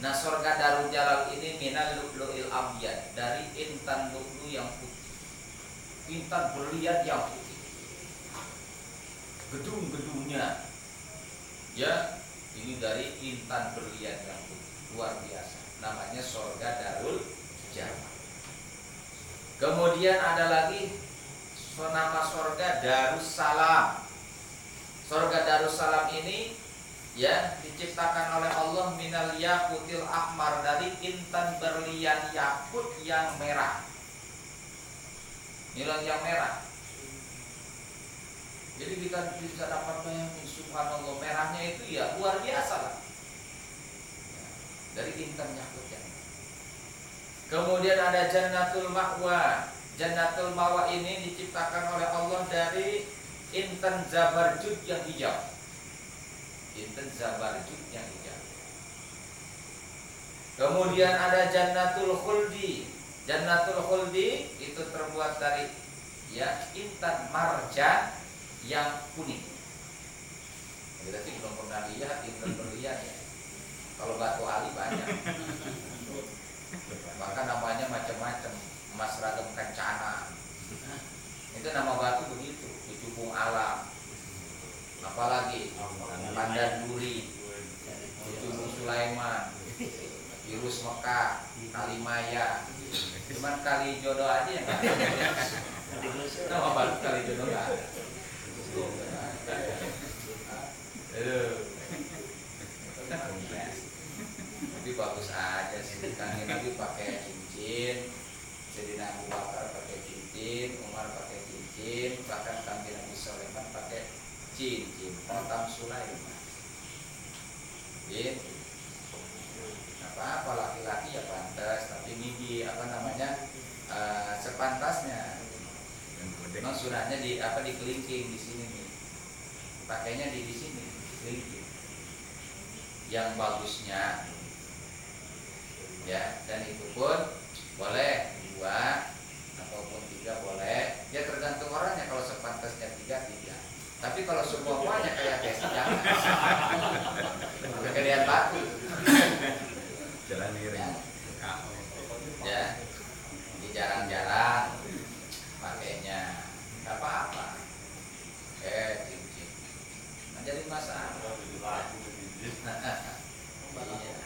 Nah, sorga Darul Jalal ini minal lu'lu'il abyad, dari intan lu'lu yang putih, intan berlian yang putih. Gedung-gedungnya, ya, ini dari intan berlian yang putih, luar biasa. Namanya sorga Darul Jalal. Kemudian ada lagi nama sorga Darussalam. Sorga Darussalam ini, ya, diciptakan oleh Allah minal yakutil ahmar, dari intan berlian yakut yang merah. Nilai yang merah. Jadi kita bisa dapat bayangin, subhanallah, merahnya itu ya luar biasa lah. Dari intan yakut yang merah. Kemudian ada Jannatul Ma'wa. Jannatul Ma'wa ini diciptakan oleh Allah dari intan zabarjud yang hijau. Intan zabarjud yang hijau. Kemudian ada Jannatul Khuldi. Jannatul Khuldi itu terbuat dari, ya, intan marjan yang kuning. Berarti belum pernah lihat intan berlian ya. Kalau batu ali banyak. Bahkan namanya macam-macam, emas ragam kencana. Itu nama batu begitu, Ujung Alam. Apalagi Pandan Duri, Ujung Sulaiman, Virus Mekah, Kalimaya. Cuman Kali Jodoh aja yang nggak ada. Nama batu Kali Jodoh nggak ada. Tapi bagus aja sih. Kangen Nabi pakai cincin, Sayyidina Abu Bakar pakai cincin, Umar pakai cincin, bahkan kangen Nabi Sulaiman pakai cincin Khotam Sulaiman. Gitu. Apa laki-laki ya pantas, tapi ini sepantasnya. Memang sunahnya di kelingking di sini nih. Pakainya di sini, kelingking. Yang bagusnya, ya, dan itu pun boleh 2 ataupun 3 boleh. Ya tergantung orangnya. Kalau sepantasnya 3. Tapi kalau semuanya kayak Desi jangan. Kegedean batu. Jalan miring. Ya, ini jarang-jarang pakainya, nggak apa-apa. Cincin. Nah, jadi masalah. Iya.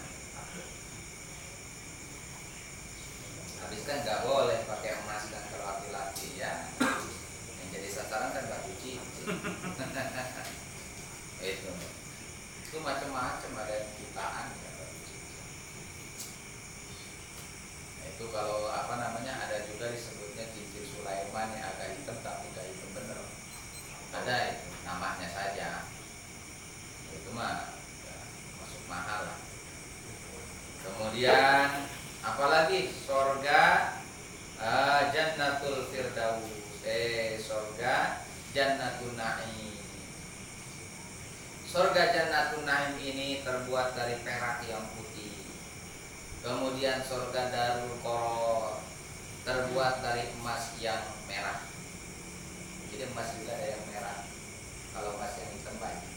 Habis kan nggak boleh pakai emas kan kalau laki-laki ya. Yang jadi sasaran kan batu cincin. Itu macam-macam, ada yang jutaan ya. Itu kalau ada juga disebutnya cincin Sulaiman yang agak hitam tapi nggak hitam bener. Ada itu namanya saja. Itu mah ya, masuk mahal lah. Kemudian apalagi sorga Jannatun Na'im. Surga Jannatun Na'im ini terbuat dari perak yang putih. Kemudian surga Darul Qaror terbuat dari emas yang merah. Jadi emas juga ada yang merah. Kalau emas yang hitam banyak.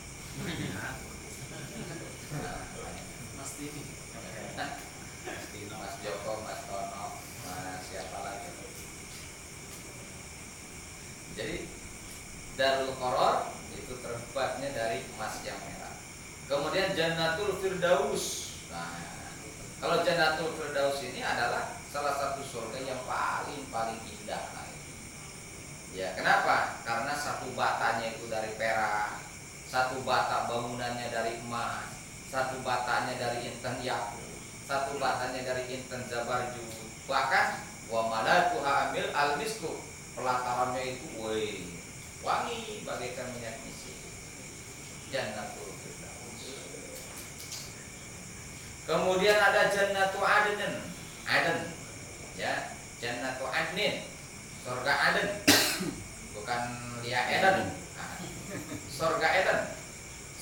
Mas Dini. Mas Joko, Mas Tono, Mas siapa lagi? Jadi Darul Qaror itu terbuatnya dari emas yang merah. Kemudian Jannatul Firdaus. Nah, kalau Jannatul Firdaus ini adalah salah satu surga yang paling indah. Nah, ya, kenapa? Karena satu batanya itu dari perak, satu bata bangunannya dari emas, satu batanya dari intan yakut, satu batanya dari intan zabarjud. Bahkan wa malatuha amil al-misku, pelatarannya itu wangi bagaikan minyak misik. Jannatul Firdaus. Kemudian ada Jannatu Aden. Ya, Jannatu Adnin. Surga Aden. Bukan Lia Eden. Surga Eden.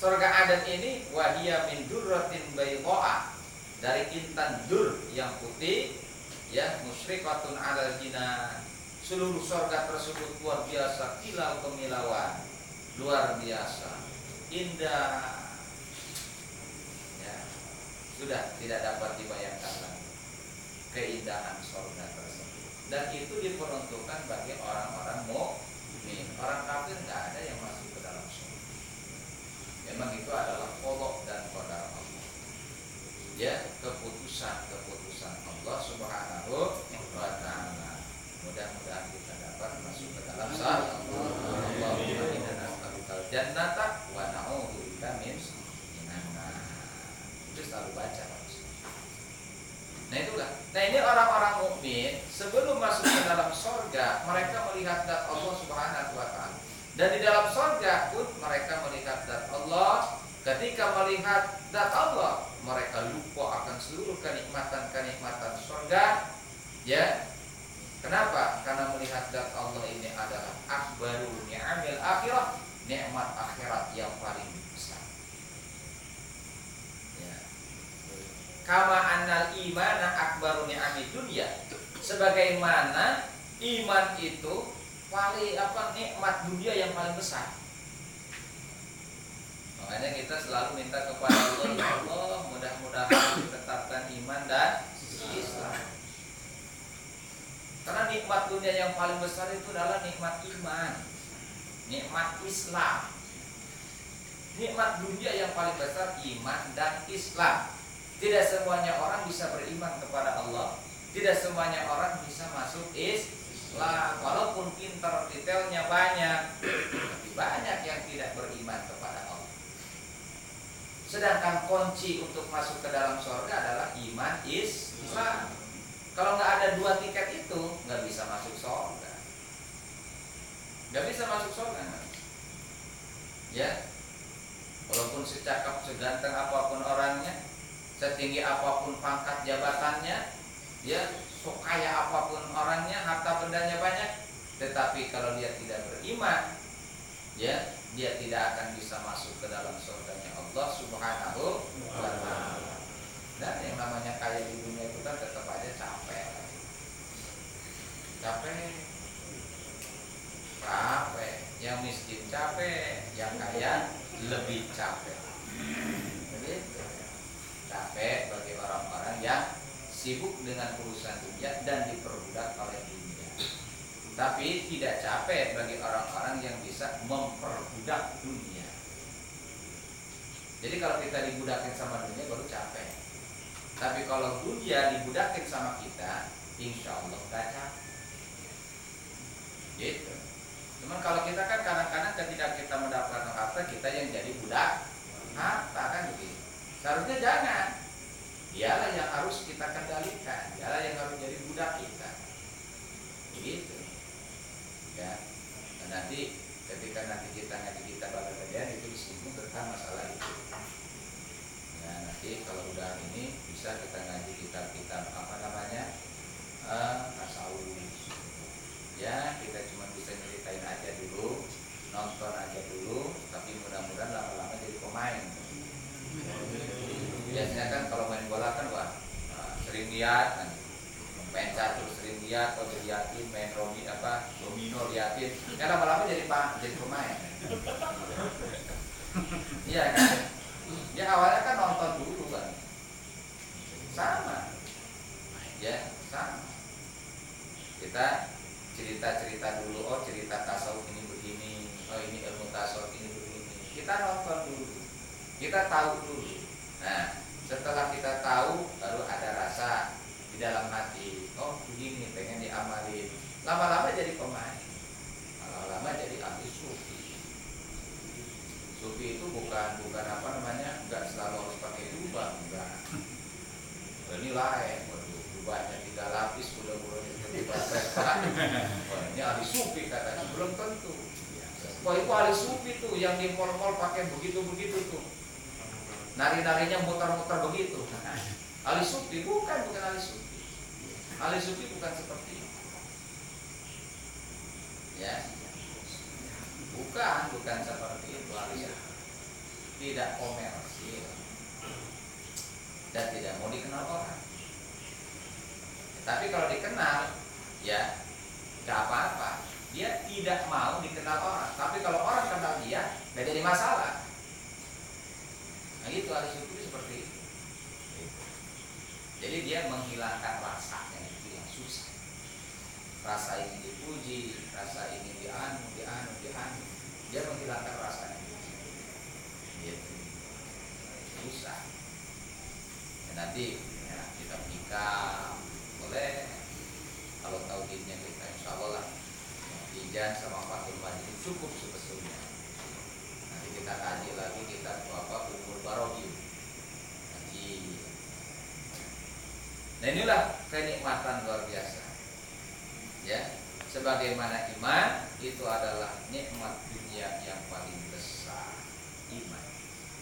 Surga Aden ini wahia min durratin bayqa'a, dari intan dur yang putih, ya, musyrikatun 'alal jinan. Seluruh surga tersebut luar biasa, kilau kemilauan, luar biasa, indah. Ya, sudah tidak dapat dibayangkan lagi keindahan surga tersebut. Dan itu diperuntukkan bagi orang-orang mukmin. Orang kafir nggak ada yang masuk ke dalam surga. Memang itu adalah qada dan qadar Allah. Ya, keputusan Allah Subhanahu wa taala. Mudah-mudahan kita dapat masuk ke dalam surga. Allahumma inna nas'alukal jannata wa na'udzubika min nar. Itu selalu baca. Nah itulah. Nah ini orang-orang mukmin sebelum masuk ke dalam surga mereka melihat zat Allah Subhanahu wa taala. Dan di dalam surga pun mereka melihat zat Allah. Ketika melihat zat Allah, mereka lupa akan seluruh kenikmatan surga. Ya. Kenapa? Karena melihat zat Allah ini adalah akbaru ni'amil akhirah, nikmat akhirat yang paling besar. Ya. Kama annal imana akbaru ni'amid dunya. Sebagaimana iman itu paling nikmat dunia yang paling besar. Makanya kita selalu minta kepada Allah, ya Allah, mudah-mudahan ditetapkan iman dan Islam. Karena nikmat dunia yang paling besar itu adalah nikmat iman, nikmat Islam. Nikmat dunia yang paling besar iman dan Islam. Tidak semuanya orang bisa beriman kepada Allah. Tidak semuanya orang bisa masuk Islam. Walaupun pintar, detailnya banyak, tapi banyak yang tidak beriman kepada Allah. Sedangkan kunci untuk masuk ke dalam surga adalah iman Islam. Kalau nggak ada dua tiket itu, nggak bisa masuk surga. Nggak bisa masuk surga. Ya, walaupun secakap, seganteng apapun orangnya, setinggi apapun pangkat jabatannya, ya, sekaya apapun orangnya, harta bendanya banyak, tetapi kalau dia tidak beriman, ya, dia tidak akan bisa masuk ke dalam surganya Allah Subhanahu wa taala. Dan yang namanya kaya di dunia itu kan tetap aja capek. Yang miskin capek, yang kaya lebih capek. Begitu. Capek bagi orang-orang yang sibuk dengan urusan dunia dan diperbudak oleh dunia. Tapi tidak capek bagi orang-orang yang bisa memperbudak dunia. Jadi kalau kita dibudakin sama dunia baru capek. Tapi kalau dunia dibudakin sama kita, insya Allah gak capek. Gitu. Cuman kalau kita kan kadang-kadang ketika kita mendapatkan harta, kita yang jadi budak harta kan begitu. Seharusnya jangan. Dialah yang harus kita kendalikan, dialah yang harus jadi budak kita. Begitu. Ya. Dan nanti ketika kita ngaji kita bakal kejadian itu disinggung tentang masalah itu. Nah, nanti kalau udah ini bisa kita ngaji kitab-kitab tasawuf. Ya, kita cuma bisa nyeritain aja dulu biliar kan. Main catur sering lihat, kalau diliatin main domino liatin, kan lama-lama jadi pemain. Iya kan? Ya awalnya kan nonton dulu kan, sama, ya sama. Kita cerita dulu, oh cerita tasawuf ini begini, oh ini ilmu tasawuf ini begini. Kita nonton dulu, kita tahu dulu. Nah, setelah kita tahu, baru ada rasa di dalam hati, oh begini pengen diamalin. Lama-lama jadi pemain, lama-lama jadi ahli sufi. Sufi itu bukan apa namanya, nggak selalu harus pakai jubah, enggak. Ini lain, waduh, jubahnya 3 lapis, udah seperti Pak. Wah, ini ahli sufi katanya, belum tentu. Wah, itu ahli sufi tuh yang di mall-mall pakai begitu-begitu tuh. Nari-narinya muter-muter begitu. Ahli sufi bukan ahli sufi. Ahli sufi bukan seperti itu. Ya. Bukan seperti itu ahli sufi. Tidak komersil. Dan tidak mau dikenal orang. Tapi kalau dikenal, ya nggak apa-apa. Dia tidak mau dikenal orang. Tapi kalau orang kenal dia, nggak jadi masalah. Nah itu ahli sufi seperti itu. Jadi dia menghilangkan rasanya, itu yang susah. Rasa ingin dipuji, rasa ingin dianu. Dia menghilangkan rasanya. Gitu. Susah. Nanti ya, kita menikah boleh, kalau tauhidnya kita insya Allah lah Ijan sama Fathul Majid cukup sebetulnya. Nanti kita kaji lagi, kita Umur Barohim kaji. Nah inilah kenikmatan luar biasa ya. Sebagaimana iman itu adalah nikmat dunia yang paling besar, iman.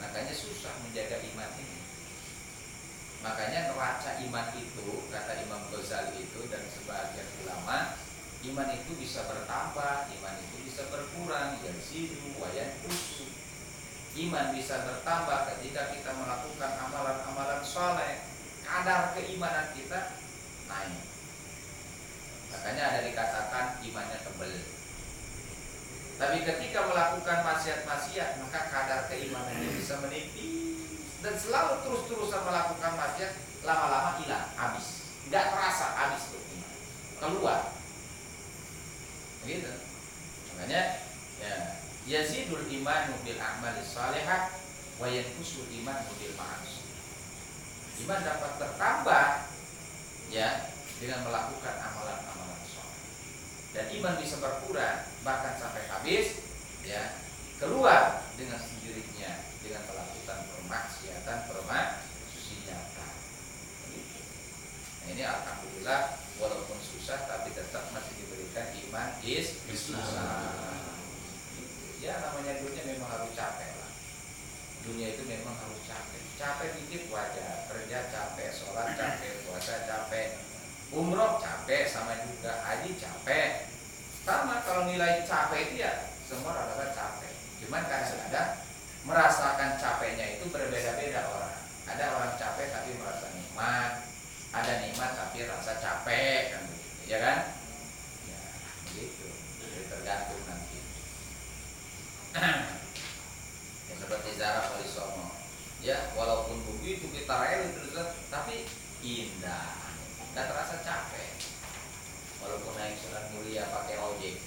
Makanya susah menjaga iman ini. Makanya neraca iman itu, kata Imam Ghazali itu dan sebagian ulama, iman itu bisa bertambah, iman itu bisa berkurang, yazidu wa yanqusu. Iman bisa bertambah ketika kita melakukan amalan-amalan soleh, kadar keimanan kita naik. Makanya ada dikatakan imannya tebal. Tapi ketika melakukan maksiat-maksiat, maka kadar keimanannya bisa menipis. Dan selalu terus-terusan melakukan maksiat, lama-lama hilang, habis. Nggak terasa habis tuh iman. Keluar. Begitu. Makanya ya, yazidul imanu bil a'malis salihah wa yanqusul imanu bil ma'asi. Iman dapat bertambah ya dengan melakukan amalan-amalan saleh. Dan iman bisa berkurang bahkan sampai habis ya, keluar dengan sendirinya dengan melakukan permaksiatan gitu. Nah ini alhamdulillah walaupun susah tapi tetap masih diberikan iman Islam. Ya namanya dunia memang harus capek lah. Dunia itu memang harus capek. Capek dikit wajar, kerja capek, sholat capek, puasa capek, umroh capek, sama juga haji capek. Sama kalau nilai capek itu ya semua rata-rata capek. Cuman kadang-kadang merasakan capeknya itu berbeda-beda orang. Ada orang capek tapi merasa nikmat, ada nikmat tapi rasa capek kan begitu, ya kan? Ya, begitu. Jadi tergantung nanti. Ya seperti Zara Walisono. Ya, walaupun begitu kita rela terus tapi indah. Enggak terasa capek. Walaupun naik Sunan Mulia pakai ojek.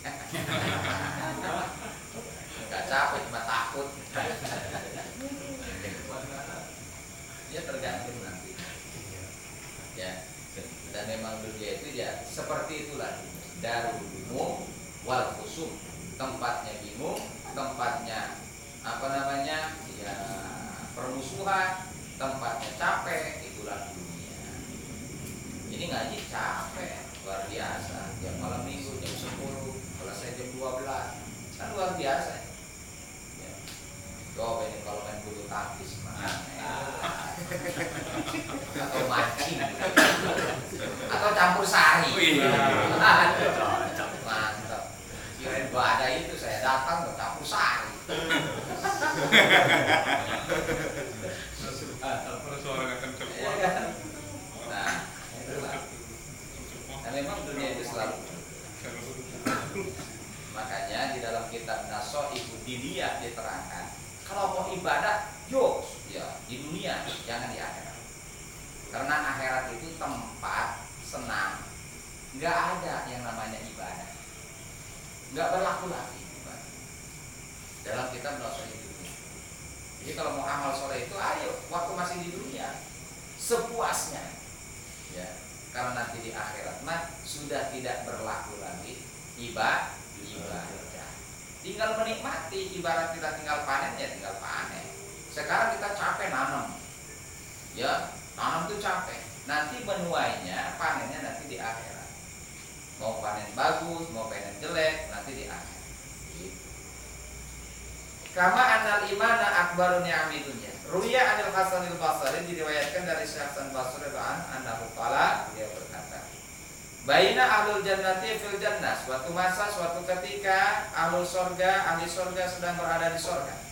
Enggak capek, cuma takut. Dia tergantung nanti. Ya. Dan memang dunia itu ya seperti itulah. Darul bingung wal khusum. Tempatnya bingung, tempatnya ya permusuhan, tempatnya capek, itulah dunia. Ini ngaji capek, luar biasa. Tiap malam minggu jam 10, selesai jam 12. Kan luar biasa. Ya. Coba ini kalau main bulu tangkis atau mancing atau campur sari. Mantap. Kirain gua ada itu, saya datang gua campur sari. Nah, itu itu selalu. Makanya di dalam kitab Nashaihu Diniyah diterangkan, kalau mau ibadah, yuk ya di dunia, jangan di akhirat. Karena akhirat itu tempat senang. Nggak ada yang namanya ibadah. Nggak berlaku lagi ibadah. Dalam kitab Nashaihu Diniyah. Jadi kalau mau amal soleh itu, ayo waktu masih di dunia, sepuasnya. Ya, karena nanti di akhirat mah sudah tidak berlaku lagi ibadah. Tinggal menikmati, ibarat kita tinggal panen ya tinggal panen. Sekarang kita capek nanam, ya tanam itu capek. Nanti menuainya, panennya nanti di akhirat. Mau panen bagus, mau panen jelek, nanti di akhirat. Gitu. Kama anal imana akbaru ni'ami dunya. Ruya anil Hasanil Basri diriwayatkan dari Syekh Hasan Basri annahu qala, dia berkata, baina ahlul jannati fil jannah, suatu masa, suatu ketika ahli sorga sedang berada di sorga.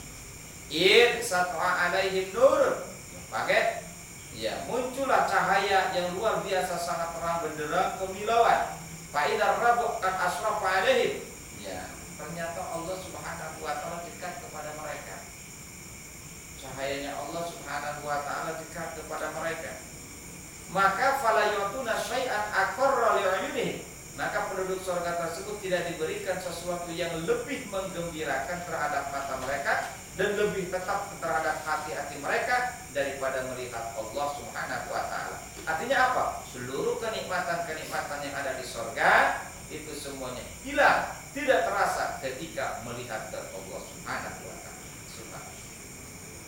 Id satwa alaihi nur, pakai, ya muncullah cahaya yang luar biasa sangat terang benderang kemilauan. Fa'idar rabu kan asrafa alaihim, ya ternyata Allah subhanahu wa ta'ala dekat kepada mereka. Cahayanya Allah subhanahu wa ta'ala dekat kepada mereka. Maka falayatuna syai'an aqarra li'ayunihim, maka penduduk surga tersebut tidak diberikan sesuatu yang lebih menggembirakan terhadap mata mereka dan lebih tetap terhadap hati-hati mereka daripada melihat Allah subhanahu wa ta'ala. Artinya apa? Seluruh kenikmatan-kenikmatan yang ada di surga itu semuanya hilang, tidak terasa ketika melihat Allah subhanahu wa ta'ala.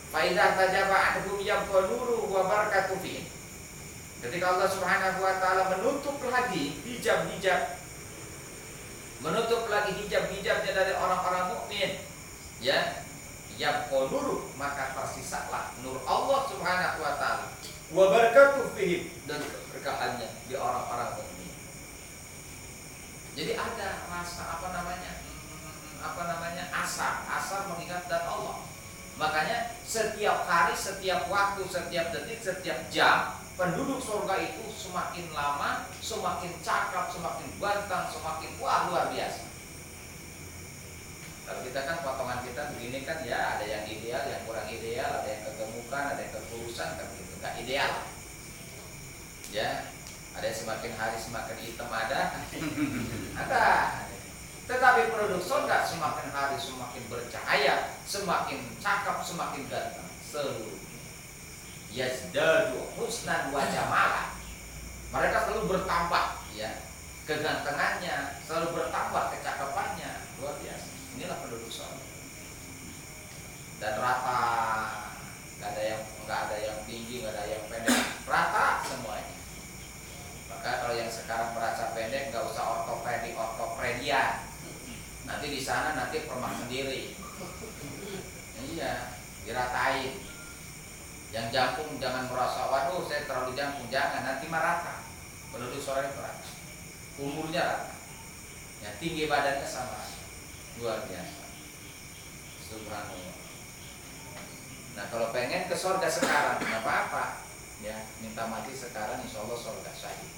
Faidah tajaba anhum yabqa nuru wa barakatuh fihim. Ketika Allah subhanahu wa ta'ala menutup lagi hijab-hijabnya dari orang-orang mukmin, ya, yabqa nuru, maka tersisalah nur Allah subhanahu wa ta'ala wa barakatuh fihim, dan keberkahannya di orang-orang mukmin. Jadi ada rasa asar mengingat zat Allah. Makanya setiap hari, setiap waktu, setiap detik, setiap jam, penduduk surga itu semakin lama, semakin cakap, semakin bantang, semakin wah luar biasa. Kalau kita kan potongan kita begini kan, ya ada yang ideal, yang kurang ideal, ada yang kegemukan, ada yang kekurusan, kan gitu, nggak ideal. Ya, ada yang semakin hari semakin hitam ada. Tetapi penduduk surga semakin hari semakin bercahaya, semakin cakap, semakin ganteng. Seluruh yazdadu husnan wa jamala. Mereka selalu bertambah, ya, kegantengannya, selalu bertambah kecakapannya, luar biasa. Inilah penduduk surga. Dan rata, nggak ada yang tinggi, nggak ada yang pendek, rata semuanya. Maka kalau yang sekarang merasa pendek, nggak usah ortopedian. Nanti di sana nanti permak sendiri. Iya, diratain. Yang jangkung jangan merasa, waduh saya terlalu jangkung, jangan, nanti merata. Penduduk sore merata. Umurnya rata. Ya, tinggi badannya sama. Luar biasa. Subhanallah. Nah, kalau pengen ke surga sekarang, nggak apa-apa. Ya, minta mati sekarang, insya Allah surga syahid.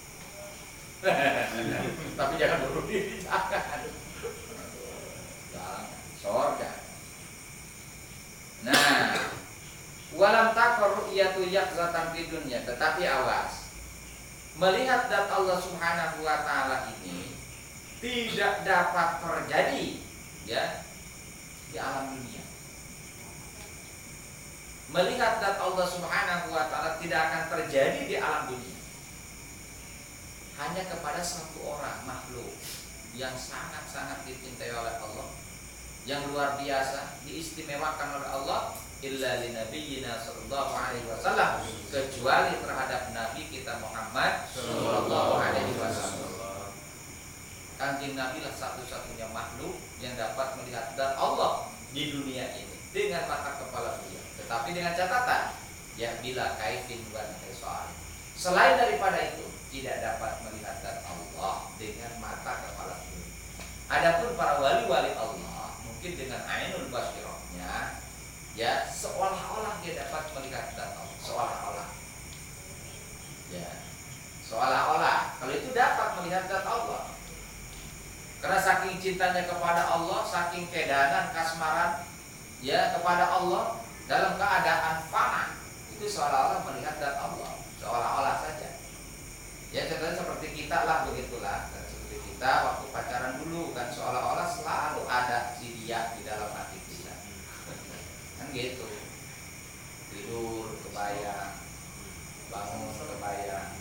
Tapi jangan bunuh diri, jangan. Surga. Nah, walam takor ru'yatu yakzatan fid dunya, tetapi awas, melihat zat Allah subhanahu wa ta'ala ini tidak dapat terjadi, ya, di alam dunia. Melihat zat Allah subhanahu wa ta'ala tidak akan terjadi di alam dunia. Hanya kepada satu orang makhluk yang sangat-sangat dicintai oleh Allah, yang luar biasa, diistimewakan oleh Allah, illa li nabiyyina sallallahu alaihi wasallam, kecuali terhadap nabi kita Muhammad sallallahu alaihi wasallam. Kanjeng Nabi lah satu-satunya makhluk yang dapat melihat zat Allah di dunia ini dengan mata kepala beliau. Tetapi dengan catatan, ya bila kaifin wan hisal. Selain daripada itu, tidak dapat melihat zat Allah dengan mata kepala beliau. Adapun para wali-wali Allah mungkin dengan ainul basirahnya, ya seolah-olah dia dapat melihat zat Allah, seolah-olah. Ya, seolah-olah. Kalau itu dapat melihat zat Allah, Karena saking cintanya kepada Allah, saking kedanan kasmaran ya kepada Allah dalam keadaan fana, itu seolah-olah melihat zat Allah, seolah-olah saja. Ya contohnya seperti kita lah, begitulah. Seperti kita waktu pacaran dulu kan seolah-olah selalu ada si dia di dalam hati kita. Kan gitu. Tidur kebayang, bangun kebayang,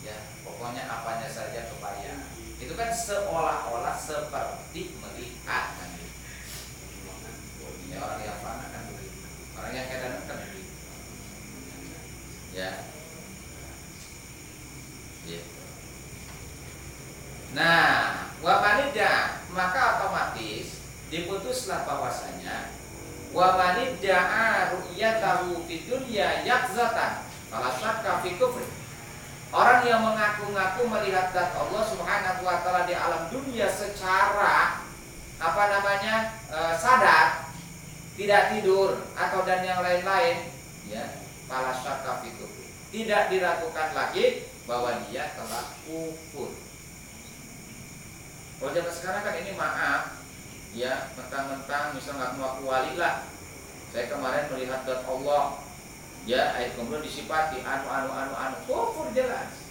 ya pokoknya apanya saja kebayang. Itu kan seolah-olah seperti melihat kan. Ya orang yang fana kan begitu, orang yang kedanan kan begitu. Ya, gitu. Nah, wamanida maka otomatis diputuslah bahwasanya wamanidda'a ru'yatahu fid dunya yakzatan fala syakka fi kufri. Orang yang mengaku-ngaku melihat zat Allah Subhanahu wa taala di alam dunia secara sadar, tidak tidur atau dan yang lain-lain, ya, fala syakka fi kufri. Tidak diragukan lagi bahwa dia telah kufur. Kalau zaman sekarang kan ini maaf, ya mentang-mentang misalnya ngaku wali lah. Saya kemarin melihat zat Allah, ya, kemudian disifati anu, kufur jelas.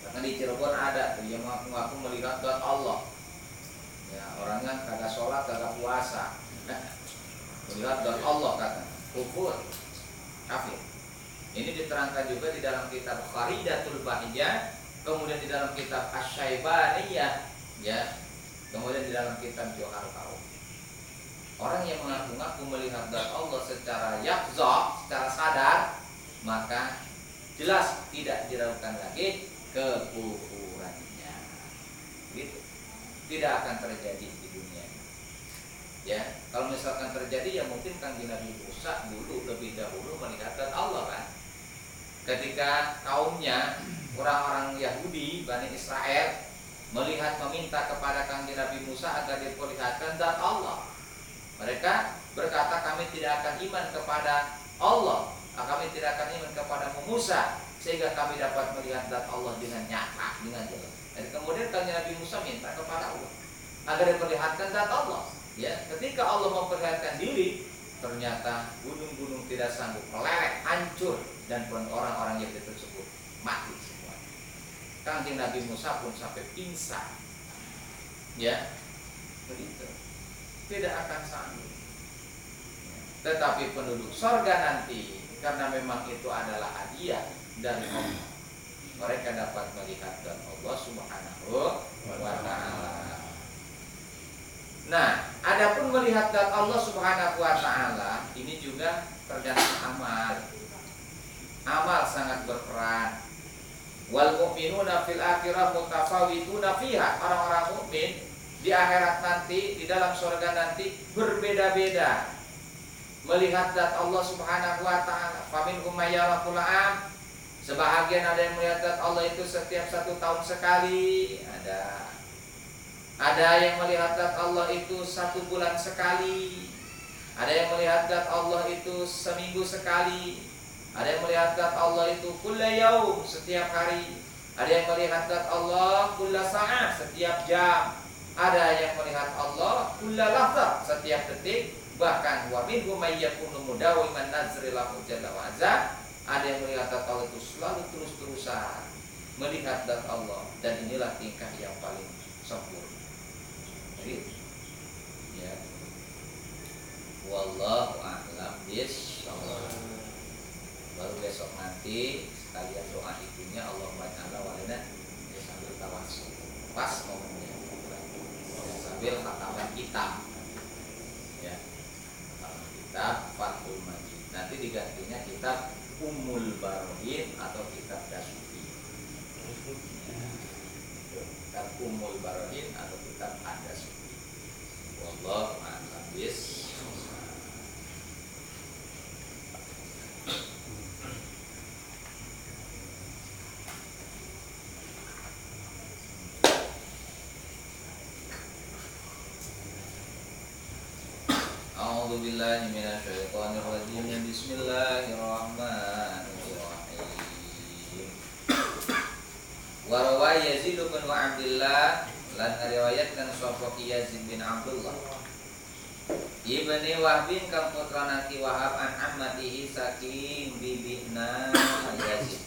Karena di Cirebon ada tuh yang ngaku melihat zat Allah. Ya, orangnya kagak sholat, kagak puasa, melihat zat Allah kata, kufur, kafir. Ini diterangkan juga di dalam kitab Kharidatul Bahiyah, kemudian di dalam kitab Asy-Syaibaniyah, ya, kemudian di dalam kitab Johar Qaum. Orang yang mengaku-ngaku melihat zat Allah secara yakza, secara sadar, maka jelas tidak diragukan lagi kekufurannya. Gitu. Tidak akan terjadi di dunia. Ya, kalau misalkan terjadi ya mungkin Kanjeng Nabi Musa dulu lebih dahulu melihat zat Allah kan. Ketika kaumnya orang-orang Yahudi, Bani Israel meminta kepada Kanjeng Nabi Musa agar diperlihatkan zat Allah. Mereka berkata, kami tidak akan iman kepada Allah, kami tidak akan iman kepada Musa, sehingga kami dapat melihat zat Allah dengan nyata, dengan jelas. Dan kemudian Kanjeng Nabi Musa minta kepada Allah agar diperlihatkan zat Allah. Ya, ketika Allah memperlihatkan diri, ternyata gunung-gunung tidak sanggup, meleleh, hancur, dan orang-orang Yahudi tersebut mati semua. Kanjeng Nabi Musa pun sampai pingsan. Ya, begitu. Tidak akan sanggup. Tetapi penduduk surga nanti, karena memang itu adalah hadiah dari Allah, mereka dapat melihat dan Allah Subhanahu wa taala. Nah, adapun melihat zat Allah Subhanahu wa taala ini juga tergantung amal. Amal sangat berperan. Wal mu'minuna fil akhirah mutafawituna fiha. Orang-orang mukmin di akhirat nanti, di dalam surga nanti berbeda-beda melihat zat Allah Subhanahu wa taala. Faminhum may yara kulla am. Sebahagian ada yang melihat zat Allah itu setiap 1 tahun sekali, ada yang melihat zat Allah itu 1 bulan sekali, ada yang melihat zat Allah itu seminggu sekali, ada yang melihat zat Allah itu kulla yaum, setiap hari, ada yang melihat zat Allah kulla sa'ah, setiap jam, ada yang melihat Allah kulla lahzah, setiap detik, bahkan wa minhum may yakunu mudawiman nazri lahu jalla wa azza, ada yang melihat zat Allah itu selalu terus-terusan melihat zat Allah, dan inilah tingkah yang paling sempurna. Ya, wallahu a'lam bishawab. Baru besok nanti sekalian doa itunya Allahumma ta'ala walana, ya, sambil tawassul pas momennya, ya, sambil khataman kitab, ya, khataman kitab Fathul Majid. Nanti digantinya kitab Ummul Barohin atau kitab Dasuki, ya, kitab Ummul Barohin atau kitab Ad-Dasuki. Wallahu a'lam bishawab. A'udzu billahi minasyaitonir rajim. Bismillahirrahmanirrahim. Wa rawa Yazid bin Abdullah lan ngariwayatkan sapa Yazid bin Abdullah ibni Wahbin kang putra naki Wahab an ammatihi saking bibina Yazid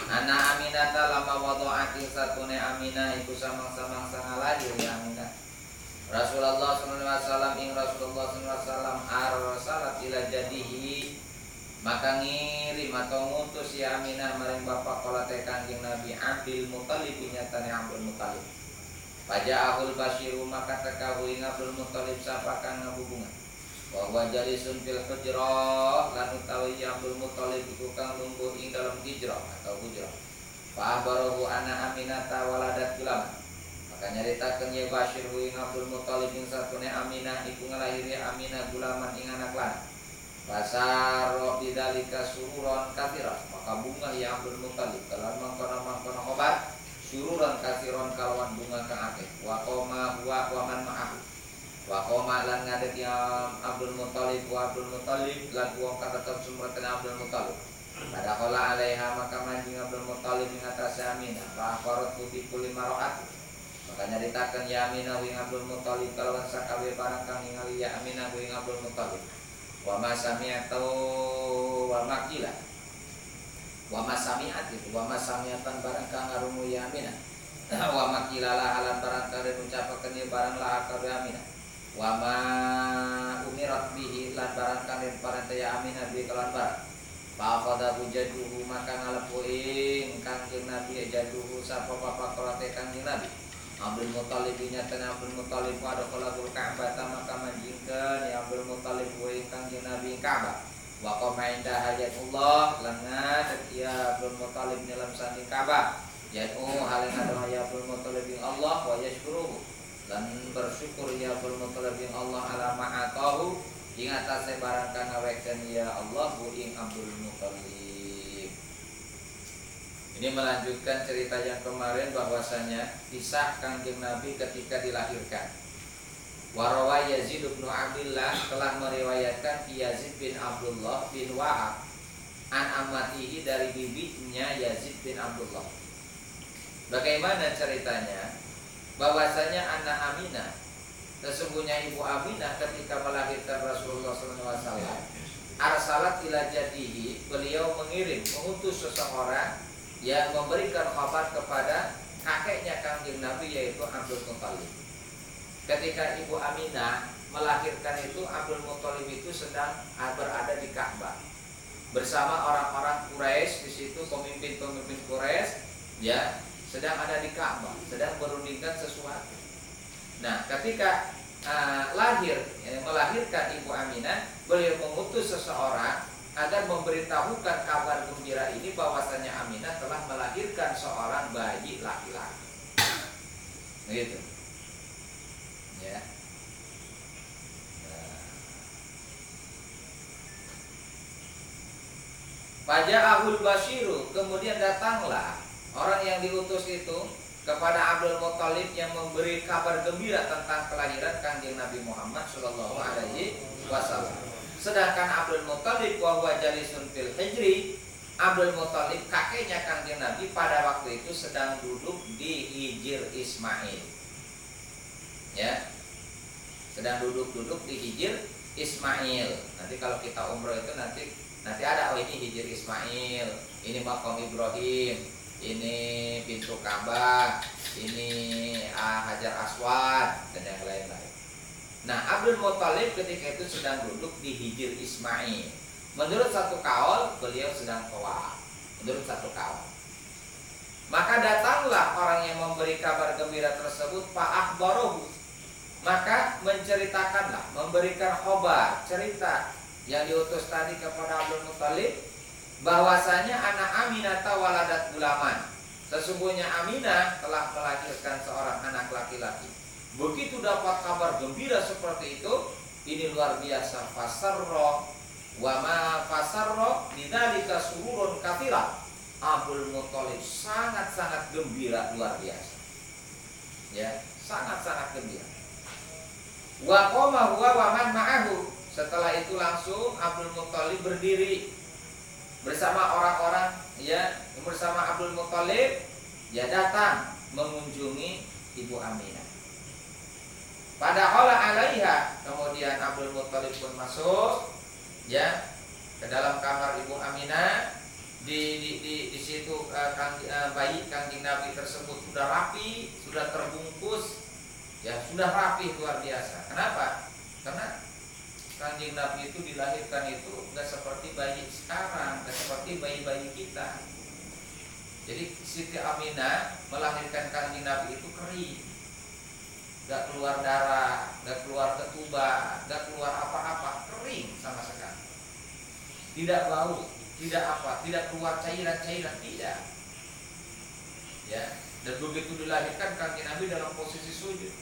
Ana Aminah lama wadu'ati satune Aminah iku samang-samang sangalahir ya Aminah Rasulullah SAW ing Rasulullah SAW arsalat ila jadihi maka ngirim atau ngutus ya Aminah maring bapak kolate kanjeng Nabi Abdul Muthalib nyatane Abdul Muthalib Paja'ahul Basyiru maka tekahu ing Abdul Muthalib sapa kang ngabubungan bahwa jalisun fil hujrah lan utawi Abdul Muthalib iku kang lungguh ing dalam hijrah atau hujrah fa barahu ana Aminata waladat gulam maka nyaritakeun ya Basyir ing Abdul Muthalib ing satune Aminah iku ngalahiri Aminah gulaman ing anak lanang fasaro bidzalika sururan katsira maka bunga ya Abdul Muthalib kalan mangkono obat sururan katsiron kalawan bunga kang akeh wa qoma wa man ma'ahu wa qoma lan ngadeg ya Abdul Muthalib wa Abdul Muthalib lan wong kang tetep sumreten Abdul Muthalib pada kala alaiha maka manjing Abdul Muthalib ing atase Aminah fa qarat bi kulli maraat maka nyaritakeun ya Aminah ing Abdul Muthalib kalawan sakabe barang kang ningali ya Aminah ing Abdul Muthalib wa ma sami'atu wa makila wa ma sami'at itu wa ma sami'atan barang kang ngarungu ya Aminah wa makila la halan barang kang ucapakeun ya barang la ka Aminah wa ma umirat bihi lan barang kang den parenta ya Aminah bi kalan barang fa qada bujaduhu maka ngalepu ing kanjeng Nabi jaduhu sapa bapak kolate kanjeng Nabi Abdul Muthalib nyatana Abdul Muthalib wa dakhalul Ka'bah maka manjingkeun ya Abdul Muthalib ing kanjeng Nabi Ka'bah wa qama inda hajatullah lan ngadeg ya Abdul Muthalib dalam sanding Ka'bah yaitu hal yang adalah ya Abdul Muthalib ing Allah wa yashkuruhu dan bersyukur ya Abdul Muthalib ing Allah ala ma'atahu ing atase barang kang ngawekeun ya Allah ing Abdul Muthalib. Ini melanjutkan cerita yang kemarin bahwasanya kisah kanjeng Nabi ketika dilahirkan. Warawa Yazid bin Abdullah telah meriwayatkan Yazid bin Abdullah bin Wahab an amatihi dari bibinya Yazid bin Abdullah. Bagaimana ceritanya? Bahwasanya anak Aminah, sesungguhnya ibu Aminah ketika melahirkan Rasulullah SAW, arsalat ila jadihi, beliau mengutus seseorang yang memberikan kabar kepada kakeknya kanjeng Nabi yaitu Abdul Muthalib. Ketika ibu Aminah melahirkan itu, Abdul Muthalib itu sedang berada di Ka'bah bersama orang-orang Quraisy di situ, pemimpin-pemimpin Quraisy ya. Sedang ada di Ka'bah, sedang berundingkan sesuatu. Nah, ketika melahirkan ibu Aminah, beliau mengutus seseorang agar memberitahukan kabar gembira ini bahwasanya Aminah telah melahirkan seorang bayi laki-laki. Begitu. Ya. Faja'ahul Basyiru, kemudian datanglah orang yang diutus itu kepada Abdul Muthalib yang memberi kabar gembira tentang kelahiran kanjeng Nabi Muhammad Shallallahu Alaihi Wasallam. Sedangkan Abdul Muthalib wa huwa jalisun fil hijri, Abdul Muthalib kakeknya kanjeng Nabi pada waktu itu sedang duduk di hijir Ismail. Ya, sedang duduk di hijir Ismail. Nanti kalau kita umroh itu nanti ada ini hijir Ismail, ini makam Ibrahim, ini pintu Ka'bah, ini Hajar Aswad dan yang lain-lain. Nah, Abdul Muthalib ketika itu sedang duduk di hijir Ismail. Menurut satu kaul beliau sedang tawaf. Menurut satu kaul. Maka datanglah orang yang memberi kabar gembira tersebut, Pak Akhbarohu. Maka menceritakanlah, memberikan khobar, cerita yang diutus tadi kepada Abdul Muthalib, bahwasanya anak Aminah waladat gulaman, sesungguhnya Aminah telah melahirkan seorang anak laki-laki. Begitu dapat kabar gembira seperti itu, ini luar biasa. Fasarro wa ma fasarro bidzalika sururun katsira. Abdul Muthalib sangat-sangat gembira, luar biasa. Ya, sangat-sangat gembira. Wa qama huwa wa man ma'ahu. Setelah itu langsung Abdul Muthalib berdiri bersama orang-orang ya, bersama Abdul Muthalib ya datang mengunjungi Ibu Aminah. Pada hala alaiha, kemudian Abdul Muthalib pun masuk ya ke dalam kamar Ibu Aminah. Di situ bayi Kanjeng Nabi tersebut sudah rapi, sudah terbungkus, ya sudah rapi luar biasa. Kenapa? Karena Kanjeng Nabi itu dilahirkan itu nggak seperti bayi sekarang, nggak seperti bayi-bayi kita. Jadi Siti Aminah melahirkan Kanjeng Nabi itu kering, nggak keluar darah, nggak keluar ketubah, nggak keluar apa-apa, kering sama sekali. Tidak bau, tidak apa, tidak keluar cairan-cairan, tidak. Ya, dan begitu dilahirkan Kanjeng Nabi dalam posisi sujud,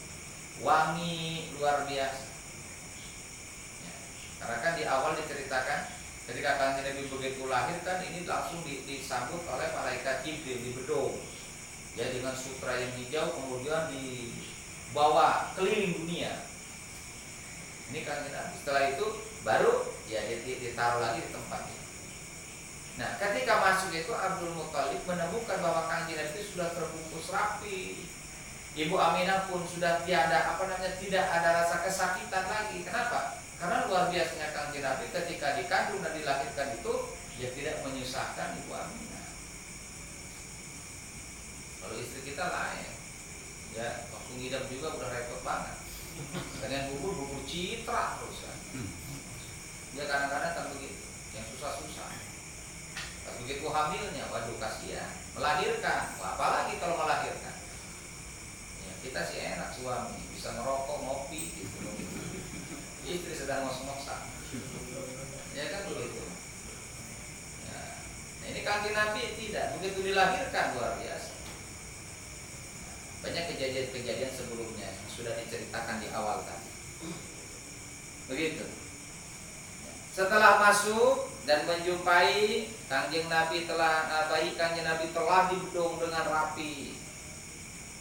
wangi luar biasa. Ya, karena kan di awal diceritakan ketika Kanjeng Nabi begitu lahir kan ini langsung disambut oleh malaikat Jibril di bedong, ya dengan sutra yang hijau, kemudian dibawa keliling dunia. Ini Kanjeng Nabi. Setelah itu baru ya ditaruh lagi di tempatnya. Nah, ketika masuk itu Abdul Muthalib menemukan bahwa Kanjeng Nabi itu sudah terbungkus rapi. Ibu Aminah pun sudah tidak ada rasa kesakitan lagi. Kenapa? Karena luar biasanya Kanjeng Nabi ketika dikandung dan dilahirkan itu ya tidak menyusahkan Ibu Aminah. Kalau istri kita lain, ya waktu ngidam juga udah repot banget. Dengan bubur citra terus kan. Dia kadang-kadang kan begitu, yang susah-susah. Pas begitu hamilnya, waduh kasihan. Melahirkan, apalagi kalau melahirkan. Ya, kita sih enak suami, bisa ngerokok, ngopi gitu. Istri sedang ngos-ngosan. Ya kan begitu. Ya. Nah, ini Kanjeng Nabi tidak, begitu dilahirkan luar biasa. Banyak kejadian-kejadian sebelumnya yang sudah diceritakan di awal tadi. Begitu. Setelah masuk dan menjumpai Kanjeng Nabi bayi Kanjeng Nabi telah dibedong dengan rapi.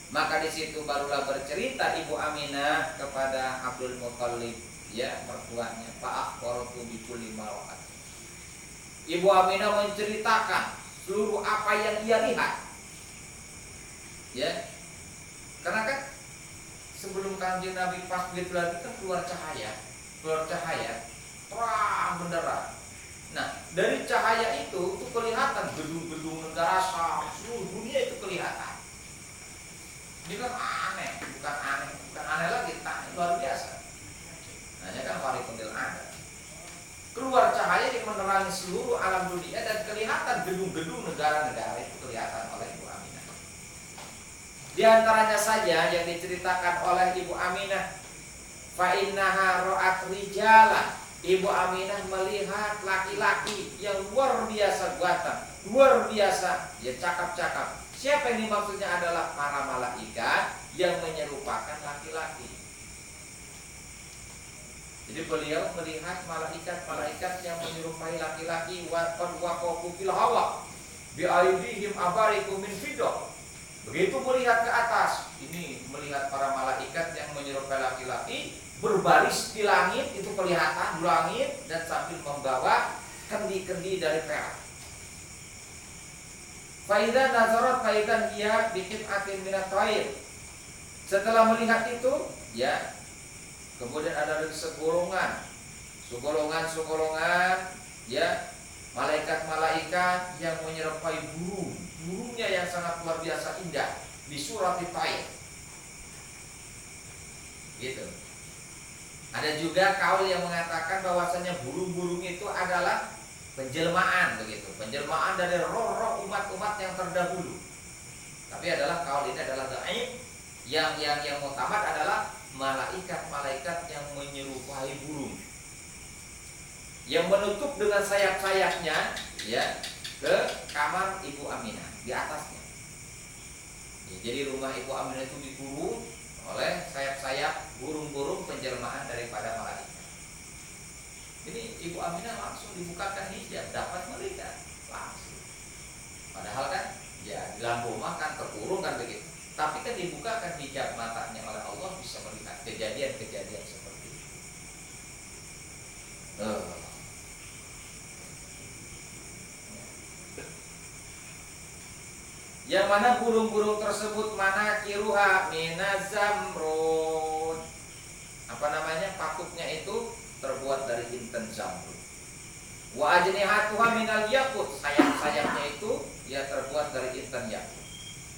Maka di situ barulah bercerita Ibu Aminah kepada Abdul Muthalib, ya mertuanya, Pak Akhbaratu bi kulli ma ra'at. Ibu Aminah menceritakan seluruh apa yang ia lihat. Ya. Karena kan sebelum Kanjeng Nabi pas begitu lagi kan keluar cahaya, terang benderang. Nah, dari cahaya itu kelihatan gedung-gedung negara Syam, seluruh dunia itu kelihatan. Ini kan bukan aneh lagi, luar biasa. Nah, ini kan warikundil ada. Keluar cahaya yang menerangi seluruh alam dunia dan kelihatan gedung-gedung negara-negara itu kelihatan oleh Ibu Aminah. Di antaranya saja yang diceritakan oleh Ibu Aminah, fa innaha ra'at rijalan. Ibu Aminah melihat laki-laki yang luar biasa ganteng, luar biasa, ya cakap-cakap. Siapa yang dimaksudnya adalah para malaikat yang menyerupakan laki-laki. Jadi beliau melihat malaikat yang menyerupai laki-laki, wa qad waqafu fil hawa bi aydihim abarikum min fiddah. Begitu melihat ke atas, ini melihat para malaikat yang menyerupai laki-laki berbaris di langit, itu kelihatan di langit dan sambil membawa kendi-kendi dari perak. Faidan nazarat faidan dia bikin atin minat thair. Setelah melihat itu, ya, kemudian ada segolongan, ya, malaikat-malaikat yang menyerupai burungnya yang sangat luar biasa indah di surat Thair. Gitu. Ada juga kaul yang mengatakan bahwasanya burung-burung itu adalah penjelmaan begitu, penjelmaan dari roh-roh umat-umat yang terdahulu. Tapi kaul ini adalah dhaif. Yang mutamat adalah malaikat-malaikat yang menyerupai burung, yang menutup dengan sayap-sayapnya, ya, ke kamar Ibu Aminah di atasnya. Ya, jadi rumah Ibu Aminah itu dikurung oleh sayap-sayap burung-burung penjelmaan daripada malaikat. Ini Ibu Aminah langsung dibukakan hijab, dapat melihat langsung. Padahal kan, ya di dalam rumah kan terkurung kan begitu. Tapi kan dibukakan hijab matanya oleh Allah, bisa melihat kejadian-kejadian seperti itu. yang mana burung-burung tersebut manakiruha minazamrud. Apa namanya? Pakuknya itu terbuat dari intan zamrud. Wa ajnihatuha minal yakut. Sayap-sayapnya itu ya terbuat dari intan yakut.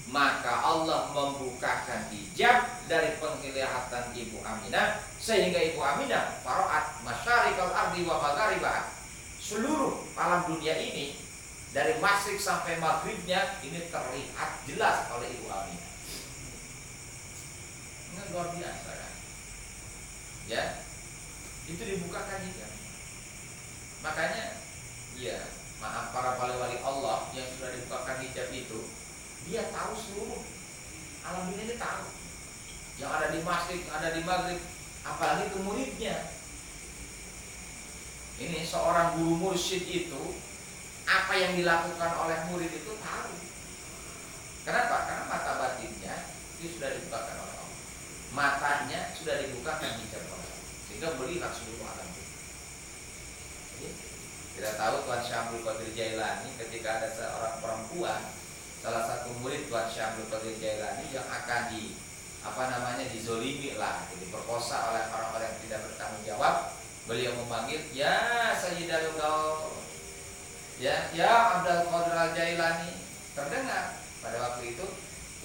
Maka Allah membukakan hijab dari penglihatan Ibu Aminah, sehingga Ibu Aminah faraat masyarikal ardi wa magharibah. Seluruh alam dunia ini dari masyrik sampai maghribnya ini terlihat jelas oleh Ibu Aminah. Ini luar biasa kan? Ya, itu dibukakan hijab. Makanya, ya maaf para wali-wali Allah yang sudah dibukakan hijab itu, dia tahu seluruh alam dunia ini tahu. Yang ada di masyrik, yang ada di maghrib, apalagi ke muridnya. Ini seorang guru mursyid itu, apa yang dilakukan oleh murid itu tahu. Kenapa? Karena mata batinnya itu sudah dibukakan oleh Allah. Matanya sudah dibukakan hijab oleh Allah, sehingga melihat seluruh alam dunia. Jadi, kita tahu Tuan Syekh Abdul Qadir Jailani ketika ada seorang perempuan, salah satu murid Tuan Syekh Abdul Qadir Jailani yang akan dizolimi lah, diperkosa oleh orang-orang yang tidak bertanggung jawab, beliau memanggil, ya Sayyidul Gaul, ya Abdul Qadir Jailani. Terdengar pada waktu itu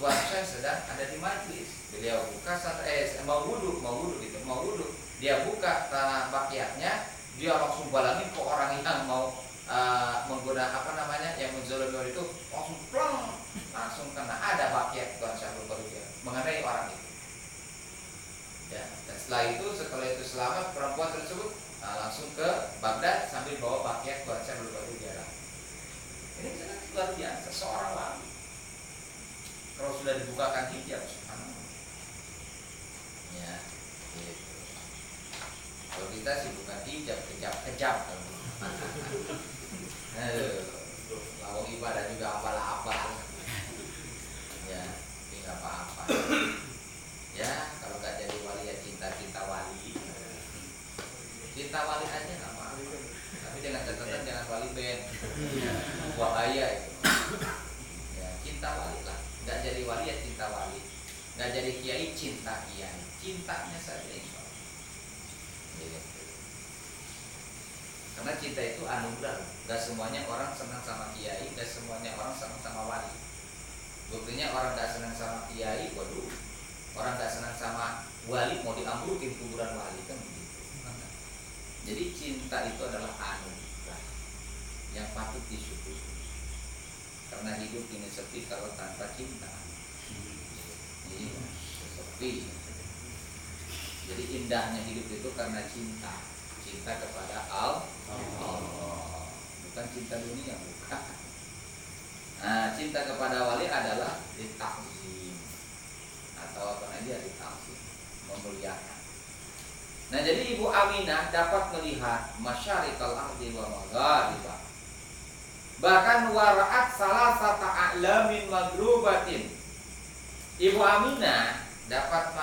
Tuan Syekh sedang ada di majlis. Beliau buka mau wudu gitu, dia buka tanah bakiatnya, dia langsung balangi ke orang yang mau menggunakan yang menzalimi itu, langsung plong, langsung kena ada bakiat Tuan Syekh Abdul Qadir mengenai orang itu. Ya, dan setelah itu selamat perempuan tersebut langsung ke Baghdad sambil bawa bakiat Tuan Syekh Abdul Qadir. Ini sangat luar biasa seorang wali. Kalau sudah dibukakan hijab, subhanallah. Ya, gitu. Kalau kita sih bukan hijab, kejap. Lawang ibadah juga apal-apal. Ya, tapi nggak apa-apa. Ya, kalau nggak jadi wali ya cinta wali. Cinta wali aja nggak apa-apa. Tapi dengan catatan jangan wali band. Bahaya itu. Ya, cinta wali lah. Nggak jadi wali ya cinta wali. Nggak jadi kiai cinta kiai. Cintanya saja insya Allah. Gitu. Karena cinta itu anugerah. Gak semuanya orang senang sama kiai, gak semuanya orang senang sama wali. Buktinya orang gak senang sama kiai, waduh, orang gak senang sama wali mau diambrukin kuburan wali kan begitu. Jadi cinta itu adalah anugerah yang patut disyukuri. Karena hidup ini sepi kalau tanpa cinta. Jadi sepi. Jadi indahnya hidup itu karena cinta. Cinta kepada Allah, bukan cinta dunia, bukan. Nah, cinta kepada wali adalah ditakzim atau apa aja ditakzim, memuliakan. Nah, jadi Ibu Aminah dapat melihat masyarikal ardi wa magharibah. Bahkan wara'at salasata a'lamin magrubatin. Ibu Aminah dapat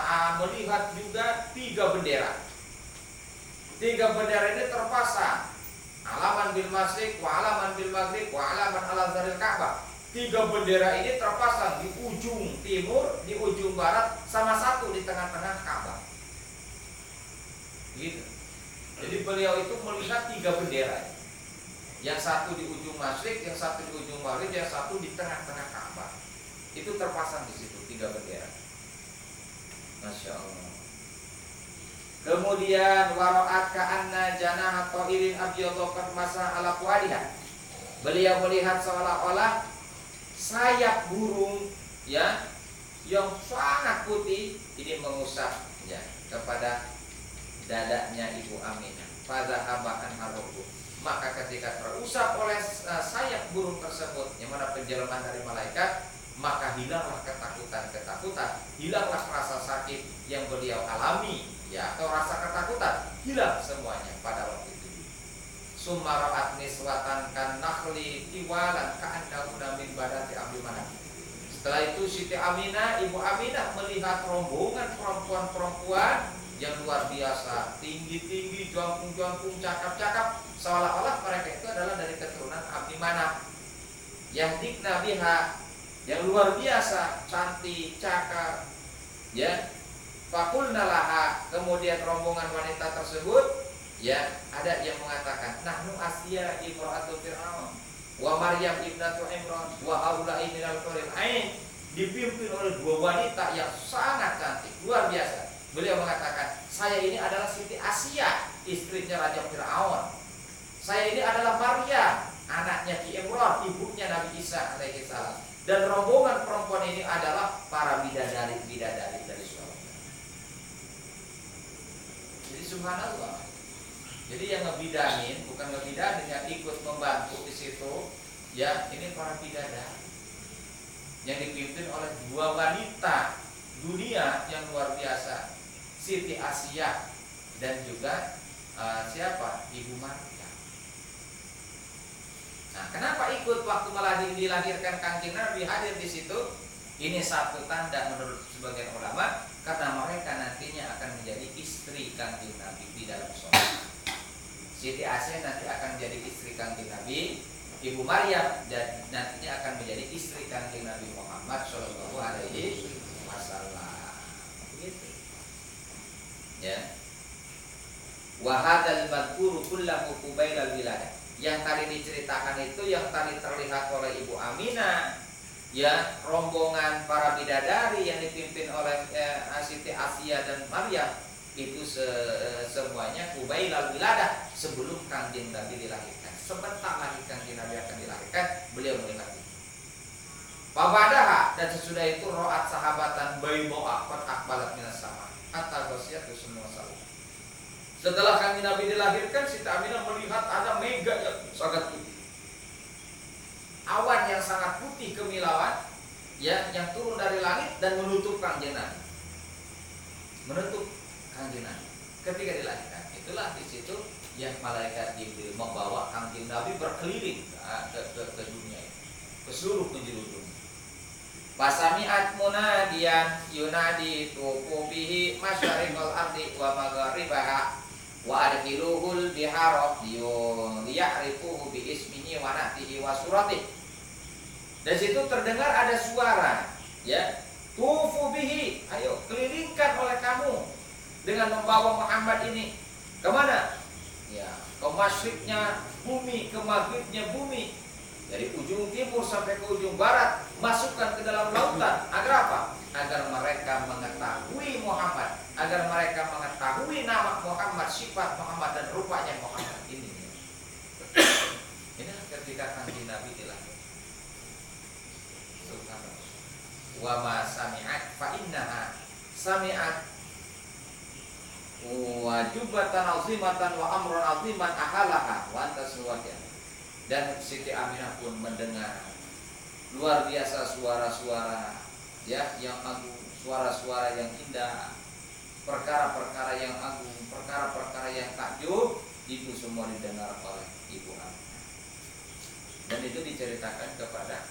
melihat juga 3 bendera. 3 bendera ini terpasang, alaman bil masyriq wa alaman bil maghrib wa alaman ala zaril Ka'bah. 3 bendera ini terpasang di ujung timur, di ujung barat, sama satu di tengah-tengah Ka'bah. Gitu. Jadi beliau itu melihat 3 bendera. Yang satu di ujung masyriq, yang satu di ujung maghrib, yang satu di tengah-tengah Ka'bah. Itu terpasang di situ 3 bendera. Masya Allah. Kemudian wara'at ka'anna janah ta'irin abyadha masa ala quwadiha. Beliau melihat seolah-olah sayap burung ya yang sangat putih ini mengusap ya kepada dadanya Ibu Aminah. Fadzahaba'an haruhu. Maka ketika terusap oleh sayap burung tersebut yang mana penjelmaan dari malaikat, maka hilanglah ketakutan, hilanglah rasa sakit yang beliau alami, ya, atau rasa ketakutan hilang semuanya pada waktu itu. Summa ra'at niswatan kan nakhli tiwalan ka'annahunna min badati abdi manah. Setelah itu Siti Aminah, Ibu Aminah melihat rombongan perempuan-perempuan yang luar biasa, tinggi-tinggi, jangkung-jangkung, cakap-cakap, seolah-olah mereka itu adalah dari keturunan Abdi Manaf. Yahdikna biha yang luar biasa, cantik, cakep, ya. Fakulna laha, kemudian rombongan wanita tersebut, ya, ada yang mengatakan, nahnu Asya imra'atu Fir'aun wa Maryam ibnatu Imran wa haula'i minal huril ain, dipimpin oleh dua wanita yang sangat cantik, luar biasa. Beliau mengatakan, saya ini adalah Siti Asya, istrinya Raja Fir'aun. Saya ini adalah Maryam, anaknya Ki Imran, ibunya Nabi Isa alaihi salam. Dan rombongan perempuan ini adalah para bidadari-bidadari dari surga. Jadi subhanallah. Jadi yang ngebidanin, bukan ngebidanin, yang ikut membantu di situ, ya, ini para bidadari yang dipimpin oleh dua wanita dunia yang luar biasa, Siti Asya dan juga siapa? Ibu Maryam. Nah, kenapa ikut waktu dilahirkan Kanjeng Nabi hadir di situ? Ini satu tanda menurut sebagian ulama, karena mereka nantinya akan menjadi istri Kanjeng Nabi di dalam surga. Siti Asya nanti akan menjadi istri Kanjeng Nabi, Ibu Maryam dan nantinya akan menjadi istri Kanjeng Nabi Muhammad Shallallahu Alaihi Wasallam. Begitu. Ya. Wahadal madhkuru kullahu qubailal wiladah. Yang tadi diceritakan itu yang tadi terlihat oleh Ibu Aminah, ya, rombongan para bidadari yang dipimpin oleh Siti Asya dan Maryam itu semuanya qubailal wiladah, sebelum Kanjeng Nabi dilahirkan. Sebentar lagi Kanjeng Nabi akan dilahirkan, beliau melihat itu. Pabadaha, dan sesudah itu ro'at sahabatan baydoa qad aqbalat minas sama, hatta ghasyatu semua salat. Setelah Kanjeng Nabi dilahirkan, Siti Aminah melihat ada mega yang sangat putih, awan yang sangat putih kemilauan, ya, yang turun dari langit dan menutup Kanjeng Nabi, menutup Kanjeng Nabi ketika dilahirkan. Itulah di situ yang malaikat Jibril membawa Kanjeng Nabi berkeliling ke dunia ini, ke seluruh penjuru dunia. Fasami'at munadiyan yunadi tuqu bihi masyariqal ardi wa magharibaha wa adkhiluhul bihara liya'rifuhu bi ismihi wa na'tihi wa suratihi. Dan situ terdengar ada suara, ya, tufu bihi, ayo kelilingkan oleh kamu dengan membawa Muhammad ini. Kemana? Ya, ke masyriknya bumi, ke maghribnya bumi, dari ujung timur sampai ke ujung barat, masukkan ke dalam lautan. Agar apa? Agar mereka mengetahui Muhammad, agar mereka mengetahui nama Muhammad, sifat Muhammad dan rupanya Muhammad ini. Ini ketika Kanjeng Nabi dilahirkan. Subhanallah. Wa ma sami'at fa innaha sami'at wajubatan azimatan wa amrun aziman ahalaha wa anta suwajah. Dan Siti Aminah pun mendengar luar biasa suara-suara, ya, yang agung, suara-suara yang indah, perkara-perkara yang agung, perkara-perkara yang takjub, itu semua didengar oleh Ibu Aminah. Dan itu diceritakan kepada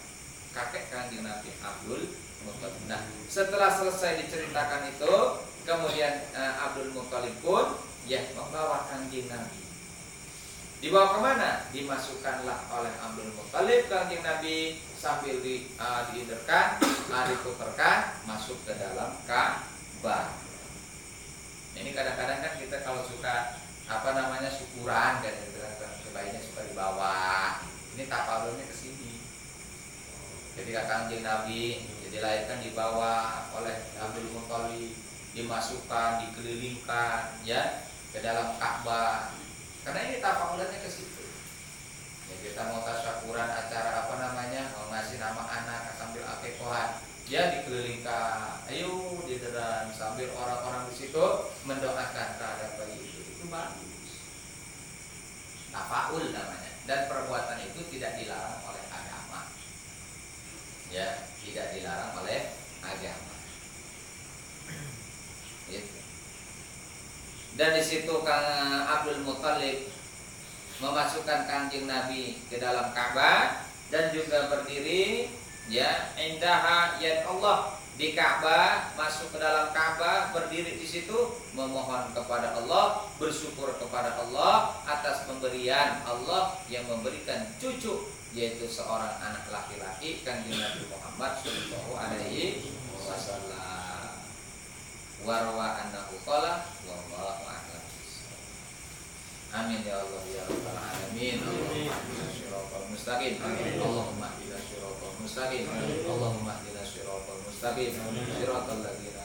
kakek Kanjeng Nabi Abdul Muthalib. Nah, setelah selesai diceritakan itu, kemudian Abdul Muthalib pun, ya, membawa Kanjeng Nabi. Dibawa kemana? Dimasukkanlah oleh Abdul Muthalib Kanjeng Nabi sambil diinderkan, ditukerkan, masuk ke dalam Ka'bah. Ini kadang-kadang kan kita kalau suka syukuran kan, sebaiknya suka dibawa. Ini tapalunnya ke sini. Ketika Kanjeng Nabi dilahirkan, dibawa oleh Abdul Muthalib, dimasukkan, dikelilingkan, ya, ke dalam Ka'bah. Karena ini tafakulannya ke situ. Ya, kita mau tasyakuran acara mau ngasih nama anak sambil akikohan, ya, dikelilingkan, ayo dideran sambil orang-orang di situ mendoakan terhadap bayi itu bagus. Tafakul namanya. Dan perbuatan itu tidak dilarang oleh agama. Ya, tidak dilarang oleh agama. Gitu. Dan di situ Kang Abdul Muthalib memasukkan Kanjeng Nabi ke dalam Ka'bah dan juga berdiri, ya, indaha ya Allah, di Ka'bah, masuk ke dalam Ka'bah, berdiri di situ, memohon kepada Allah, bersyukur kepada Allah atas pemberian Allah yang memberikan cucu, yaitu seorang anak laki-laki Kanjeng Nabi Muhammad sallallahu alaihi wasallam. Warwa annahu qala wallahu a'lam. Amin ya Allah ya rabbal alamin. Allahumma shiratal mustaqim. Allahumma ihdinas siratal mustaqim. Allahumma ihdinas siratal mustaqim. Siratal ladzina